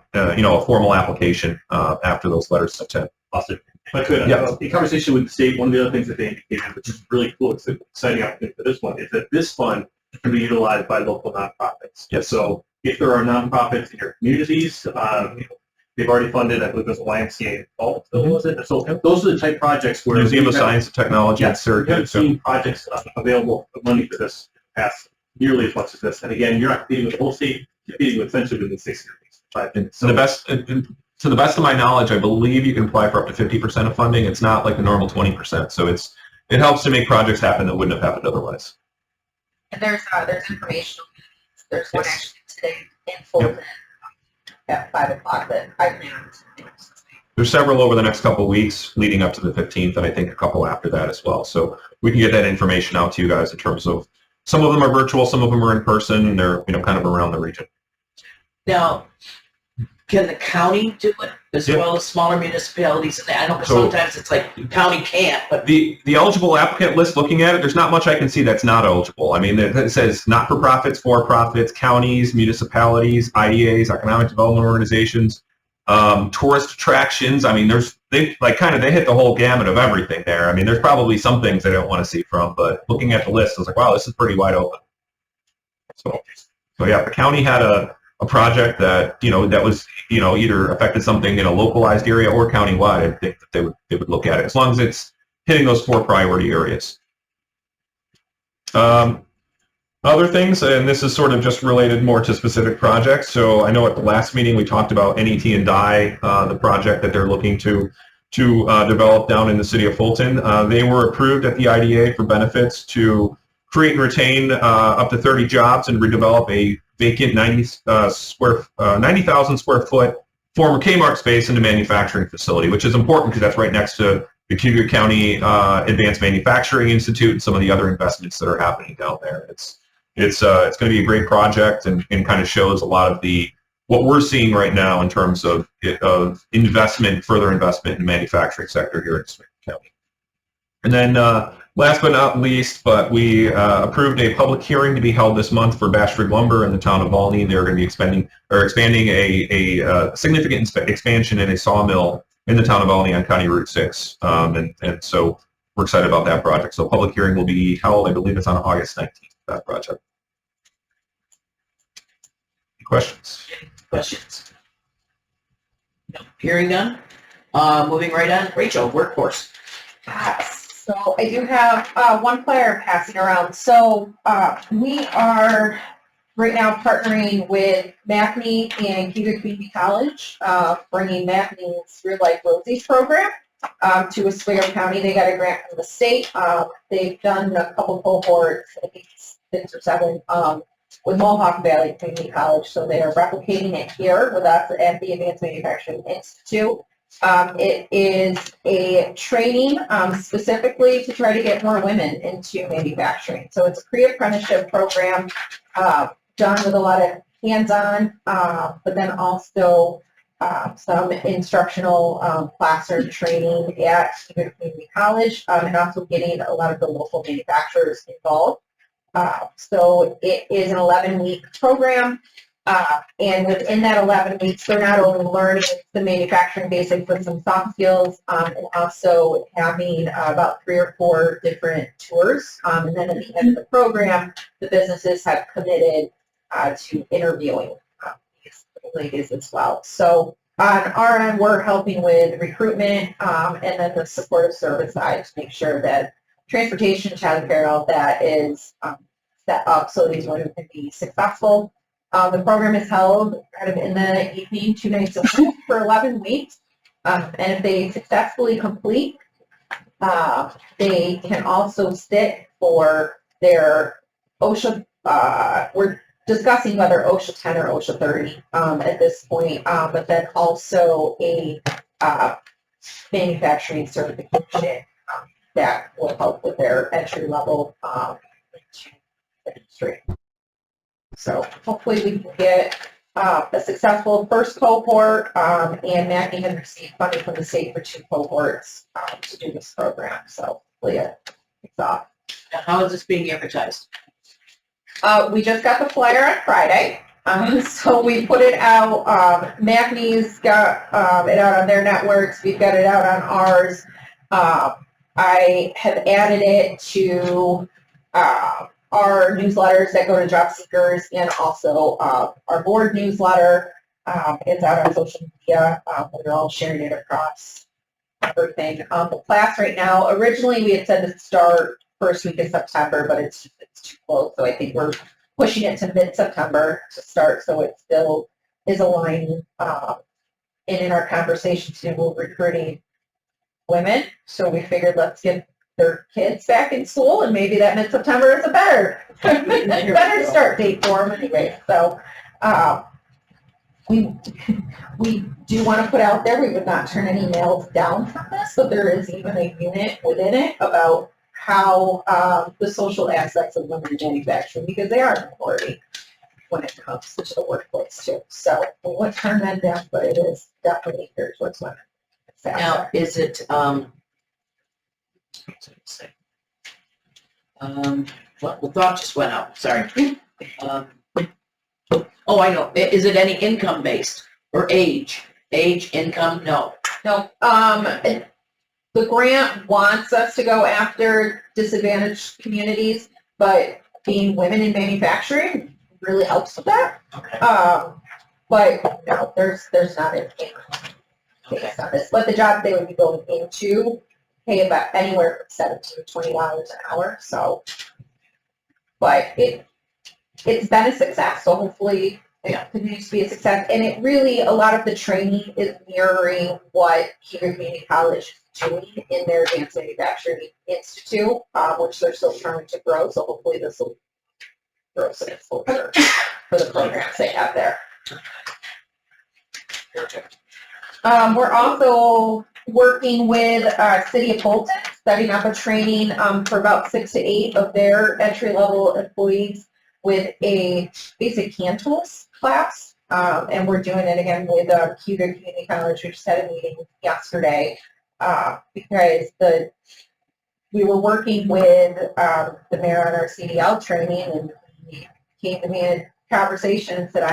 formal application after those letters of intent. Awesome. If I could, Yeah. in conversation with the state, one of the other things that they indicated, which is really cool, it's an exciting opportunity for this one, is that this fund can be utilized by local nonprofits. Yes. So if there are nonprofits in your communities, they've already funded, I believe it was YMCA in Baltimore, was it? So those are the type projects where Museum of Science and Technology at yes, we haven't Syracuse. seen projects available for money for this past nearly as much as this. And again, you're not competing with the whole state, you're competing with essentially within 6 years. To the best of my knowledge, I believe you can apply for up to 50% of funding. It's not like the normal 20%. So it helps to make projects happen that wouldn't have happened otherwise. And there's informational meetings. There's one Yes. actually today in Fulton at 5 o'clock that I planned. There's several over the next couple of weeks leading up to the 15th, and I think a couple after that as well. So we can get that information out to you guys in terms of some of them are virtual, some of them are in person, and they're kind of around the region. Now, can the county do it as Yep. well as smaller municipalities? And I know So- sometimes it's like the county can't, but The eligible applicant list, looking at it, there's not much I can see that's not eligible. I mean, it says not-for-profits, for-profits, counties, municipalities, IDAs, economic development organizations, tourist attractions. I mean, they hit the whole gamut of everything there. I mean, there's probably some things they don't want to see from, but looking at the list, I was like, wow, this is pretty wide open. So yeah, the county had a project that that was either affected something in a localized area or countywide. I think that they would look at it as long as it's hitting those 4 priority areas. Other things, and this is sort of just related more to specific projects. So I know at the last meeting we talked about NET and DI, the project that they're looking to develop down in the city of Fulton. They were approved at the IDA for benefits to create and retain up to 30 jobs and redevelop a vacant 90,000 square foot former Kmart space into manufacturing facility, which is important because that's right next to the Cuyahoga County Advanced Manufacturing Institute and some of the other investments that are happening down there. It's going to be a great project and kind of shows a lot of what we're seeing right now in terms of further investment in the manufacturing sector here in Oswego County. And then last but not least, we approved a public hearing to be held this month for Bashford Lumber in the town of Albany. They're going to be expanding a significant expansion in a sawmill in the town of Albany on County Route 6. And so we're excited about that project. So public hearing will be held, I believe it's on August 19th for that project. Any questions? questions? No. Hearing none. Moving right on. Rachel, workforce. So I do have one flyer passing around. So we are right now partnering with MAPNY and Cuyahoga Community College, bringing MAPNY's Real Life Rosies program to Oswego County. They got a grant from the state. They've done a couple cohorts, I think 6 or 7, with Mohawk Valley Community College. So they are replicating it here with us at the Advanced Manufacturing Institute. It is a training specifically to try to get more women into manufacturing. So it's a pre-apprenticeship program done with a lot of hands-on, but then also some instructional classroom training at community college, and also getting a lot of the local manufacturers involved. So it is an 11-week program. And within that 11 weeks, they're not only learning the manufacturing basics with some soft skills, and also having about 3 or 4 different tours. And then at the end of the program, the businesses have committed to interviewing these ladies as well. So on our end, we're helping with recruitment and then the supportive service side to make sure that transportation, childcare, all that is set up so these women can be successful. The program is held kind of in the evening, 2 nights a week for 11 weeks. And if they successfully complete, they can also sit for their OSHA, we're discussing whether OSHA 10 or OSHA 30 at this point, but then also a manufacturing certification that will help with their entry level into the industry. So hopefully we can get a successful first cohort, and Mackey has received funding from the state for 2 cohorts to do this program. So hopefully it's off. Now, how is this being advertised? We just got the flyer on Friday. So we put it out. Mackey's got it out on their networks. We've got it out on ours. I have added it to our newsletters that go to job seekers, and also our board newsletter. It's out on social media. We're all sharing it across everything. The class right now, originally we had said to start first week of September, but it's too close. So I think we're pushing it to mid-September to start, so it still is aligning. And in our conversation too, we're recruiting women, so we figured let's get their kids back in school, and maybe that mid-September is a better start date for them anyway. So we do want to put out there, we would not turn any males down from this, but there is even a unit within it about how the social aspects of women in manufacturing, because they are a minority when it comes to the workplace too. So we won't turn that down, but it is definitely geared towards women. Now, is it, well, the thought just went out, sorry. Oh, I know, is it any income based or age? Age, income, no. No, the grant wants us to go after disadvantaged communities, but being women in manufacturing really helps with that. Okay. But no, there's not an income based on this. But the job they would be going into pay about anywhere from $17 to $20 an hour. So, but it's been a success. So hopefully it continues to be a success. And it really, a lot of the training is mirroring what Cuba Community College is doing in their Advanced Manufacturing Institute, which they're still trying to grow. So hopefully this will grow some exposure for the programs they have there. We're also working with City of Bolton, setting up a training for about 6 to 8 of their entry-level employees with a basic hand tools class. And we're doing it again with Cuba Community College. We just had a meeting yesterday because we were working with the mayor on our CDL training, and he came to me in a conversation and said,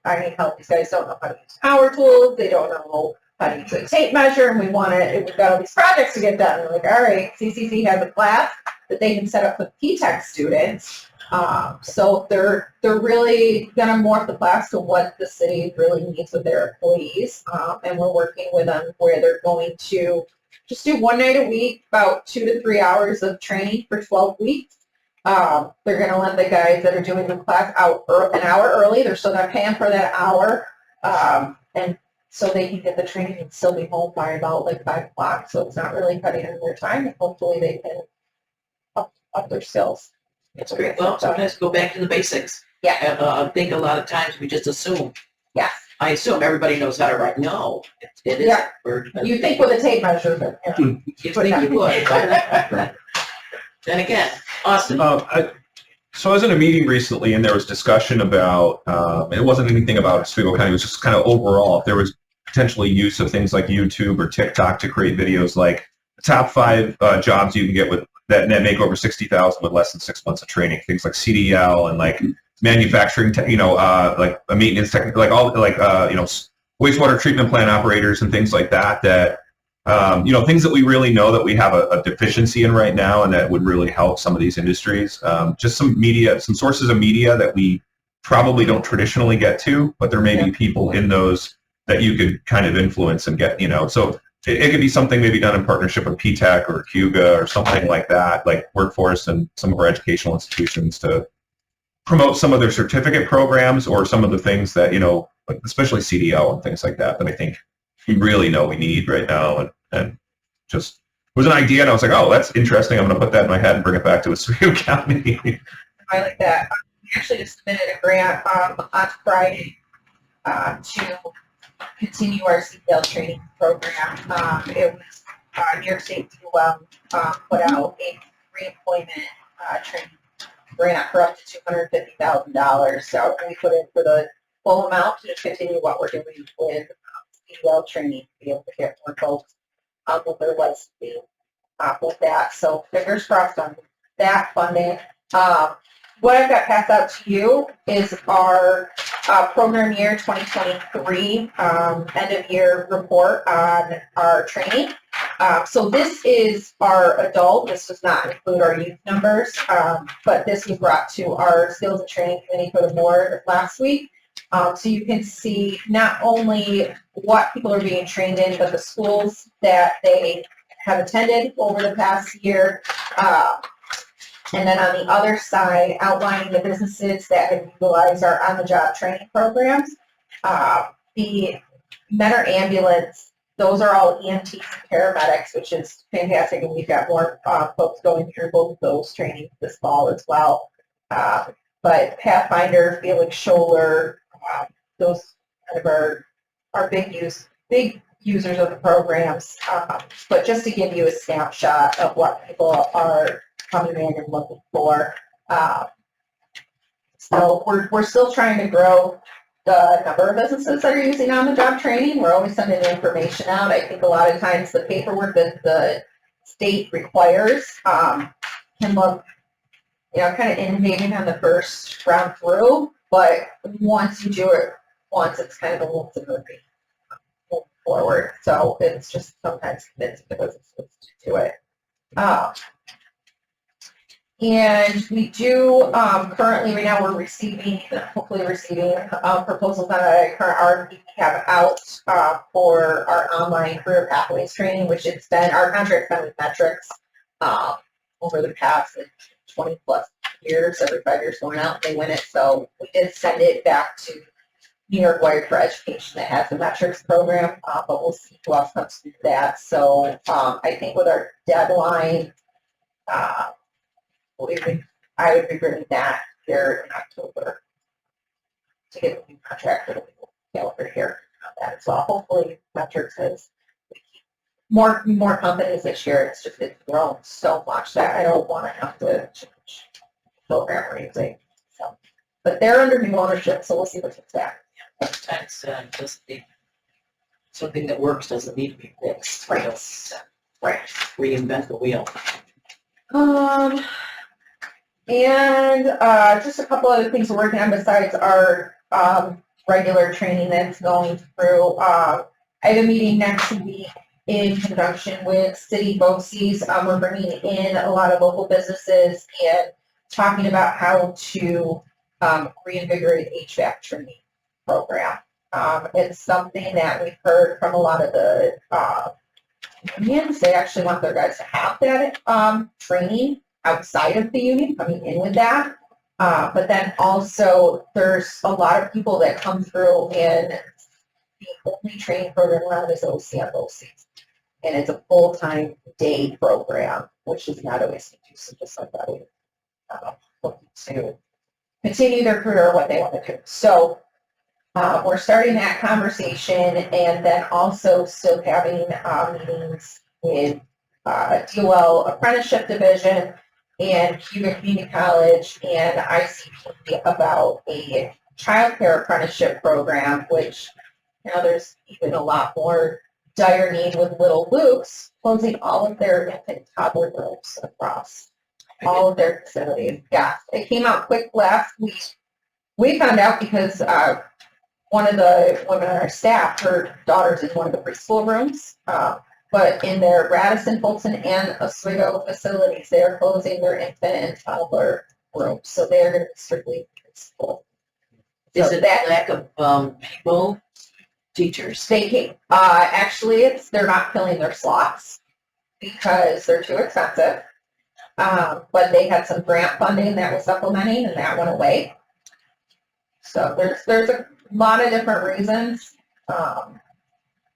I need help. These guys don't know how to use power tools. They don't know how to use a tape measure, and we've got all these projects to get done. And we're like, all right, CCC has a class that they can set up with P-Tech students. So they're really going to morph the class to what the city really needs with their employees. And we're working with them where they're going to just do 1 night a week, about 2 to 3 hours of training for 12 weeks. They're going to let the guys that are doing the class out an hour early. They're still going to pay them for that hour. And so they can get the training and still be home by about like 5 o'clock. So it's not really cutting into their time. And hopefully they can up their skills. That's great. Well, sometimes go back to the basics. Yeah. I think a lot of times we just assume. Yes. I assume everybody knows how to write. No, it is. Yeah. You think with a tape measure, but You think you would. But then again, Austin. So I was in a meeting recently, and there was discussion about, it wasn't anything about Oswego County, it was just kind of overall, if there was potentially use of things like YouTube or TikTok to create videos like the top 5 jobs you can get with that make over $60,000 with less than 6 months of training, things like CDL and like manufacturing, like a maintenance technical, like all like wastewater treatment plant operators and things like that. Things that we really know that we have a deficiency in right now, and that would really help some of these industries. Just some media, some sources of media that we probably don't traditionally get to, but there may be people in those that you could kind of influence and get, so it could be something maybe done in partnership with P-Tech or Cuba or something like that, like Workforce and some of our educational institutions to promote some of their certificate programs or some of the things that, like especially CDL and things like that I think we really know we need right now, and just it was an idea, and I was like, oh, that's interesting. I'm going to put that in my head and bring it back to Oswego County. I like that. We actually just submitted a grant on Friday to continue our CDL training program. It was New York State put out a reemployment training grant for up to $250,000. So we put in for the full amount to just continue what we're doing with CDL training to be able to get more folks with their licensing with that. So fingers crossed on that funding. What I've got passed out to you is our program year 2023 end of year report on our training. So this is our adult. This does not include our youth numbers, but this was brought to our skills and training committee for the board last week. So you can see not only what people are being trained in, but the schools that they have attended over the past year. And then on the other side, outlining the businesses that have utilized our on-the-job training programs. The Mentor Ambulance, those are all EMTs and paramedics, which is fantastic. And we've got more folks going through both of those trainings this fall as well. But Pathfinder, Felix Scholler, those kind of are big users of the programs. But just to give you a snapshot of what people are coming in and looking for. So we're still trying to grow the number of businesses that are using on-the-job training. We're always sending the information out. I think a lot of times the paperwork that the state requires can look, kind of inundating on the first round through, but once you do it once, it's kind of a little moving forward. So it's just sometimes convincing the businesses to do it. And we do currently, right now, we're hopefully receiving proposals on a current RFP we have out for our online career pathways training, which it's been, our contract's been with Metrics over the past 20 plus years, every 5 years going out, they win it. So we did send it back to New York Wired for Education that has the Metrics program, but we'll see who else comes through that. So I think with our deadline, I would be bringing that here in October to get a new contract for the legal calendar here on that as well. Hopefully, Metrics has more companies this year. It's grown so much that I don't want to have to change program or anything. So, but they're under new ownership, so we'll see what comes back. Sometimes something that works doesn't need to be fixed. Right. Right. Reinvent the wheel. And just a couple other things we're working on besides our regular training that's going through. I have a meeting next week in conjunction with City BOCES. We're bringing in a lot of local businesses and talking about how to reinvigorate HVAC training program. It's something that we've heard from a lot of the unions. They actually want their guys to have that training outside of the union, coming in with that. But then also there's a lot of people that come through and the only training program around is OCM BOCES. And it's a full-time day program, which is not always conducive to somebody looking to continue their career or what they want to do. So we're starting that conversation, and then also still having meetings with DOL Apprenticeship Division and Cuba Community College and ICP about a childcare apprenticeship program, which there's even a lot more dire need with Little Luke's closing all of their infant toddler rooms across all of their facilities. Yeah, it came out quick last week. We found out because one of the women on our staff, her daughter's in one of the preschool rooms, but in their Radisson, Fulton, and Oswego facilities, they are closing their infant and toddler rooms, so they are going to be strictly preschool. Is it that lack of people, teachers? Actually, they're not filling their slots because they're too expensive. But they had some grant funding that was supplementing, and that went away. So there's a lot of different reasons.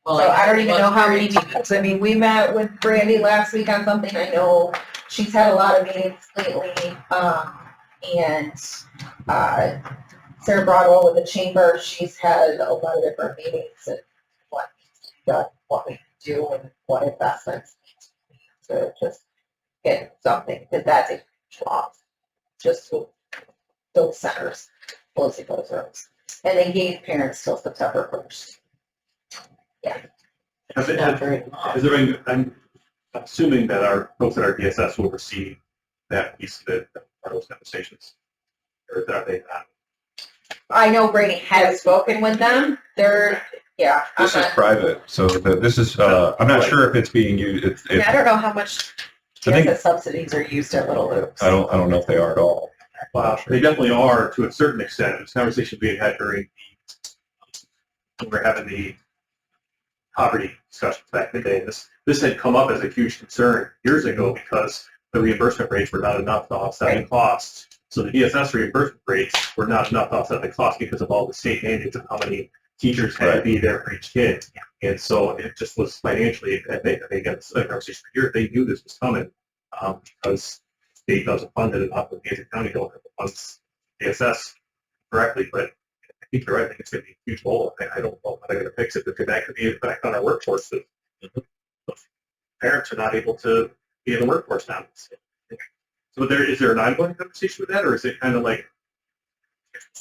So I don't even know how many meetings. I mean, we met with Brandy last week on something. I know she's had a lot of meetings lately. And Sarah Broadwell with the chamber, she's had a lot of different meetings and what needs to be done, what we can do, and what investments need to just get something, because that's a huge loss. Just with those centers, closing those rooms. And they gave parents till September 1st. Has it, Not very long. has there been, I'm assuming that our folks at our DSS will receive that piece of it, are those conversations? Or are they not? I know Brady has spoken with them. They're, yeah. I'm This is not- private, so this is, I'm not sure if it's being used, I don't know how much I think- DSS subsidies are used at Little Loops. I don't know if they are at all. They definitely are to a certain extent. It's conversation we had during when we were having the poverty discussions back in the day. This had come up as a huge concern years ago because the reimbursement rates were not enough to offset the costs. So the DSS reimbursement rates were not enough to offset the cost because of all the state mandates of how many teachers had to be there for each kid. And so it just was financially, and they got a conversation for years. They knew this was coming because the state doesn't fund it enough, and Kansas County don't fund DSS correctly. But I think you're right. I think it's going to be a huge hole. I don't know how they're going to fix it, because that could be an effect on our workforce. Parents are not able to be in the workforce now. So is there an ongoing conversation with that, or is it kind of like?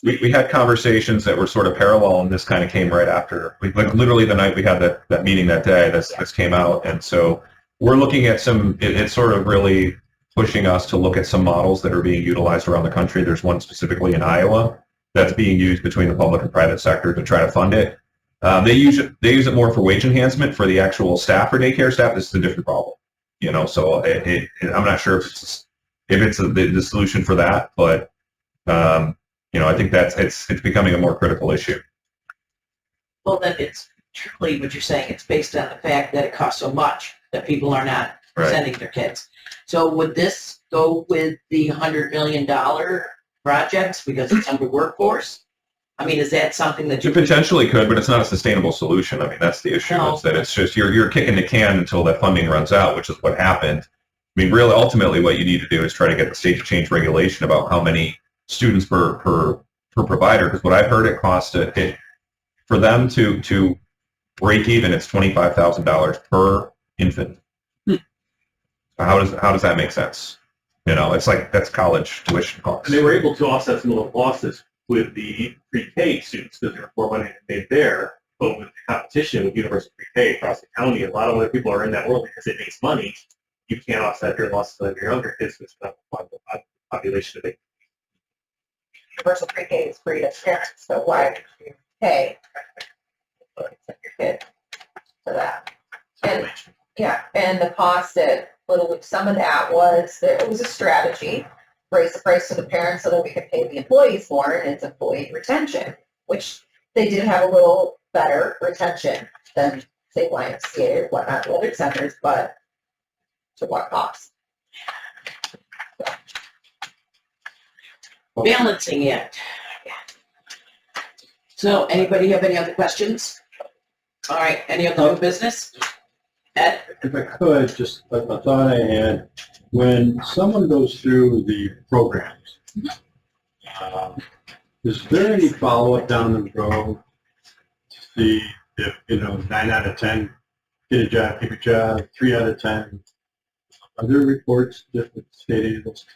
We had conversations that were sort of parallel, and this kind of came right after. Like literally the night we had that meeting that day, this came out, and so we're looking at some. It's sort of really pushing us to look at some models that are being utilized around the country. There's one specifically in Iowa that's being used between the public and private sector to try to fund it. They use it more for wage enhancement for the actual staff or daycare staff. This is a different problem, So I'm not sure if it's the solution for that, but I think it's becoming a more critical issue. Well, then it's truly what you're saying. It's based on the fact that it costs so much that people are not Right. sending their kids. So would this go with the $100 million projects because it's under workforce? I mean, is that something that you? It potentially could, but it's not a sustainable solution. I mean, that's the issue. No. Is that it's just you're kicking the can until that funding runs out, which is what happened. I mean, really, ultimately, what you need to do is try to get the state to change regulation about how many students per provider. Because what I've heard, it costs for them to break even, it's $25,000 per infant. How does that make sense? It's like that's college tuition costs. And they were able to offset some of the losses with the pre-K students because there were more money made there. But with the competition with universal pre-K across the county, a lot of other people are in that world because it makes money. You can't offset your losses of your younger kids with the population of it. Universal pre-K is free to parents, so why would you pay for your kid for that? And, and the cost at Little League, some of that was that it was a strategy, raise the price to the parents so that we could pay the employees more, and it's employee retention, which they did have a little better retention than, say, YMCA or whatnot, other centers, but to what cost? Balancing it. So anybody have any other questions? All right, any other business? Ed? If I could, just a thought I had, when someone goes through the programs, is there any follow-up down the road to see if, 9 out of 10 get a job, keep a job, 3 out of 10? Are there reports, different state agencies?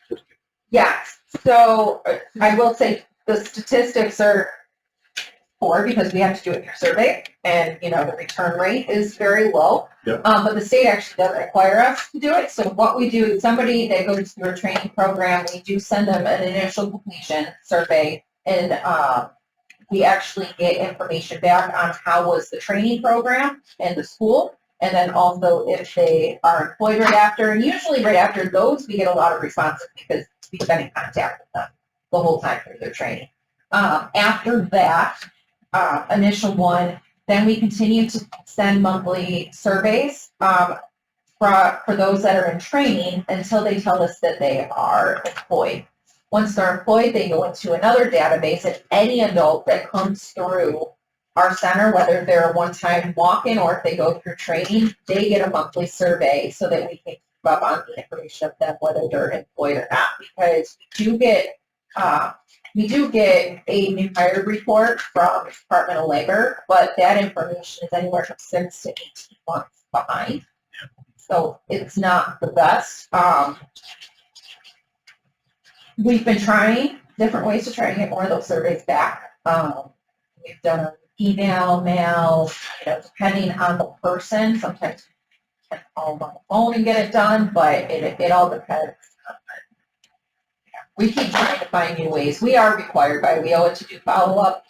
Yes, so I will say the statistics are poor because we have to do it through survey, and the return rate is very low. Yep. But the state actually doesn't require us to do it. So what we do is somebody that goes through a training program, we do send them an initial completion survey, and we actually get information back on how was the training program and the school. And then also if they are employed right after, and usually right after those, we get a lot of responses because we've been in contact with them the whole time through their training. After that initial one, then we continue to send monthly surveys for those that are in training until they tell us that they are employed. Once they're employed, they go into another database, and any adult that comes through our center, whether they're a one-time walk-in or if they go through training, they get a monthly survey so that we can keep up on the information of them, whether they're employed or not. Because we do get a new hire report from the Department of Labor, but that information is anywhere from 6 to 18 months behind. So it's not the best. We've been trying different ways to try to get more of those surveys back. We've done an email, mail, depending on the person. Sometimes you can call them on the phone and get it done, but it all depends. We keep trying to find new ways. We are required by WIO to do follow-up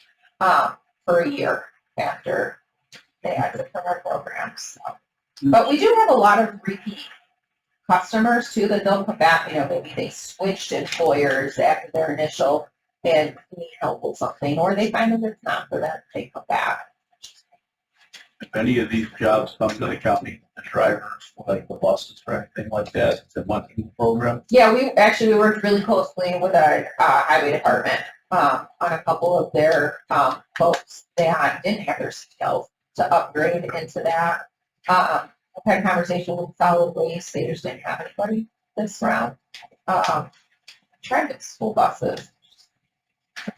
for a year after they exit from our programs. So. But we do have a lot of repeat customers too that they'll come back, maybe they switched employers after their initial and need help with something, or they find that it's not for them, they come back. If any of these jobs come to the county, the drivers, like the buses or anything like that, it's a monthly program. Yeah, we worked really closely with our highway department on a couple of their folks that didn't have their skills to upgrade into that. I've had a conversation with solid waste, they just didn't have anybody this round. Tried to get school buses.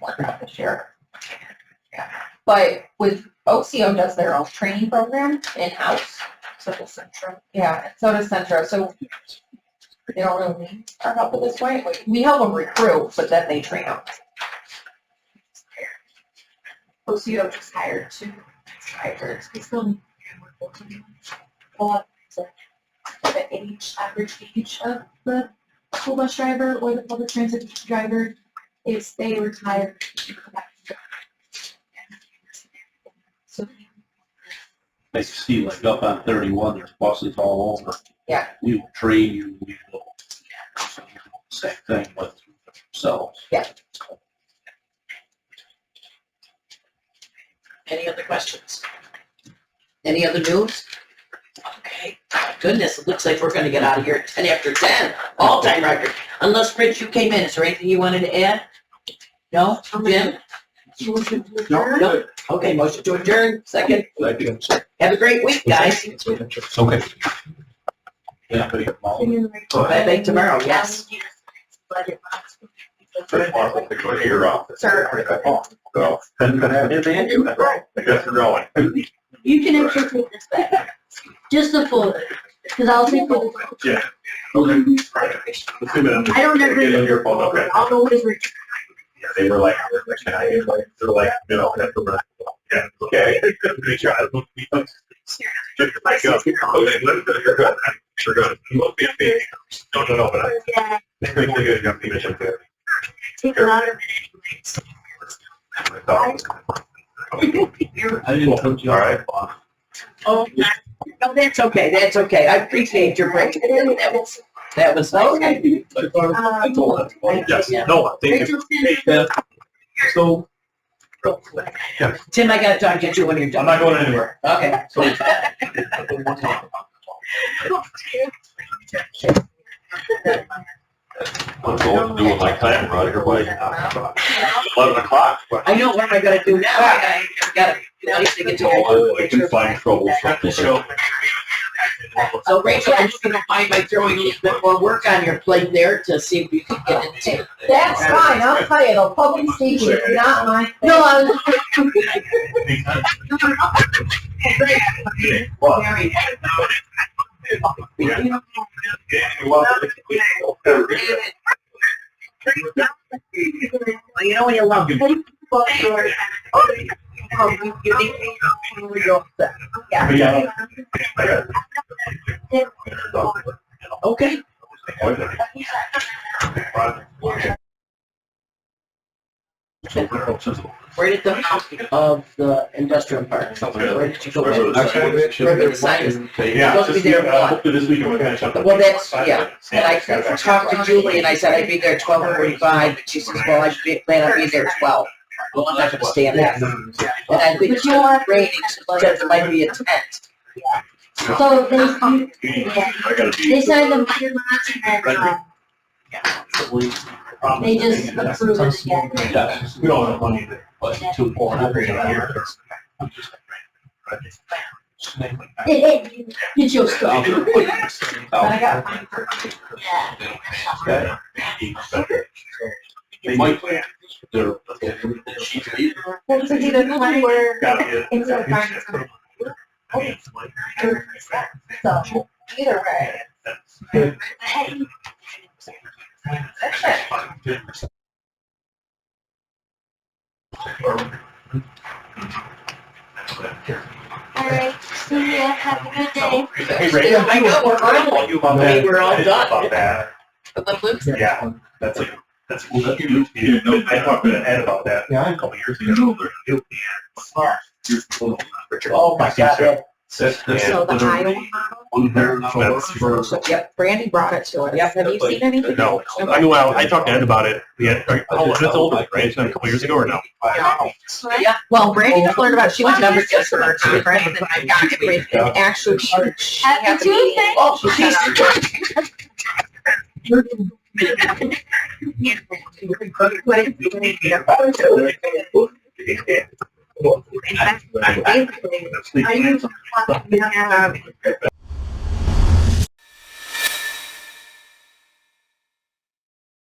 Work out this year. Yeah. But with OCO does their own training program in-house. So does Centro. Yeah, and so does Centro. So they don't really need our help at this point. We help them recruit, but then they train them. OCO just hired 2 drivers. We still need the average age of the school bus driver or the public transit driver is they retire. So I see like up on 31, there's buses all over. Yeah. We will train you, we will. So you do the same thing with themselves. Yeah. Any other questions? Any other news? Okay, goodness, it looks like we're gonna get out of here at 10 after 10, all-time record. Unless, Rich, you came in, is there anything you wanted to add? No? Jim? No? Okay, motion to adjourn, second. Have a great week, guys. Okay. Yeah, but you I think tomorrow, yes. Go to your office. Sir. Go. And I guess we're going. You can actually take this back. Just the folder, because I'll take the. Yeah. Okay. Let's do that. I don't ever. Get on your phone, okay. I'll always reach. Yeah, they were like, they're like, yeah, okay. Good job. Okay, we're good. We'll be a big. No, but Yeah, I think we're good. Got the mission there. take a lot of I didn't put you All right. on. Oh, no, that's okay, I appreciate your break. That was nice. Okay. I told them. Yes, no, thank you. Hey, so. Yeah, Tim, I gotta talk to you when you're I'm done. not going anywhere. Okay. So. I'm going to do my time right here by 11 o'clock. But I know, what am I gonna do now? I gotta, to get to. I can find trouble from the show. So Rachel, I'm just gonna find by throwing a little bit more work on your plate there to see if you can get into. That's fine, I'll tell you, the public speaking is not my thing. No, I was. Well, you know when you love him. Okay. Right at the house of the industrial park. Where did you go? Where the sign is. Yeah, Supposed to be there at one. hopefully this weekend we're gonna finish up. Well, that's, yeah, and I talked to Julie and I said I'd be there 12:45, and she says, well, I plan on being there at 12. Well, I'm not gonna stand there. And I think it's raining, so it might be a tent. So they, I gotta be. they signed the minor lots and they just approved it again. Yeah, we don't have money there, but 200 a year. Get your stuff. I got They might. They're. It's either one where it's a fine. So Either way. All right, see ya, have a good day. Hey, Ray, I know, we're early. you about We that. were all done. About that. Yeah, that's huge. I talked to Ed about that a couple years ago. Oh my God. So the Iowa model? Yep, Brandy brought it to us. Yep, have you seen anything? No, I mean, well, I talked to Ed about it. It's old, right? It's been a couple years ago or no? Yeah, well, Brandy just learned about it. She went to number six for her two friends, and I got everything. Actually, she had Happy the meeting. Tuesday. Oh, she's. Basically, I use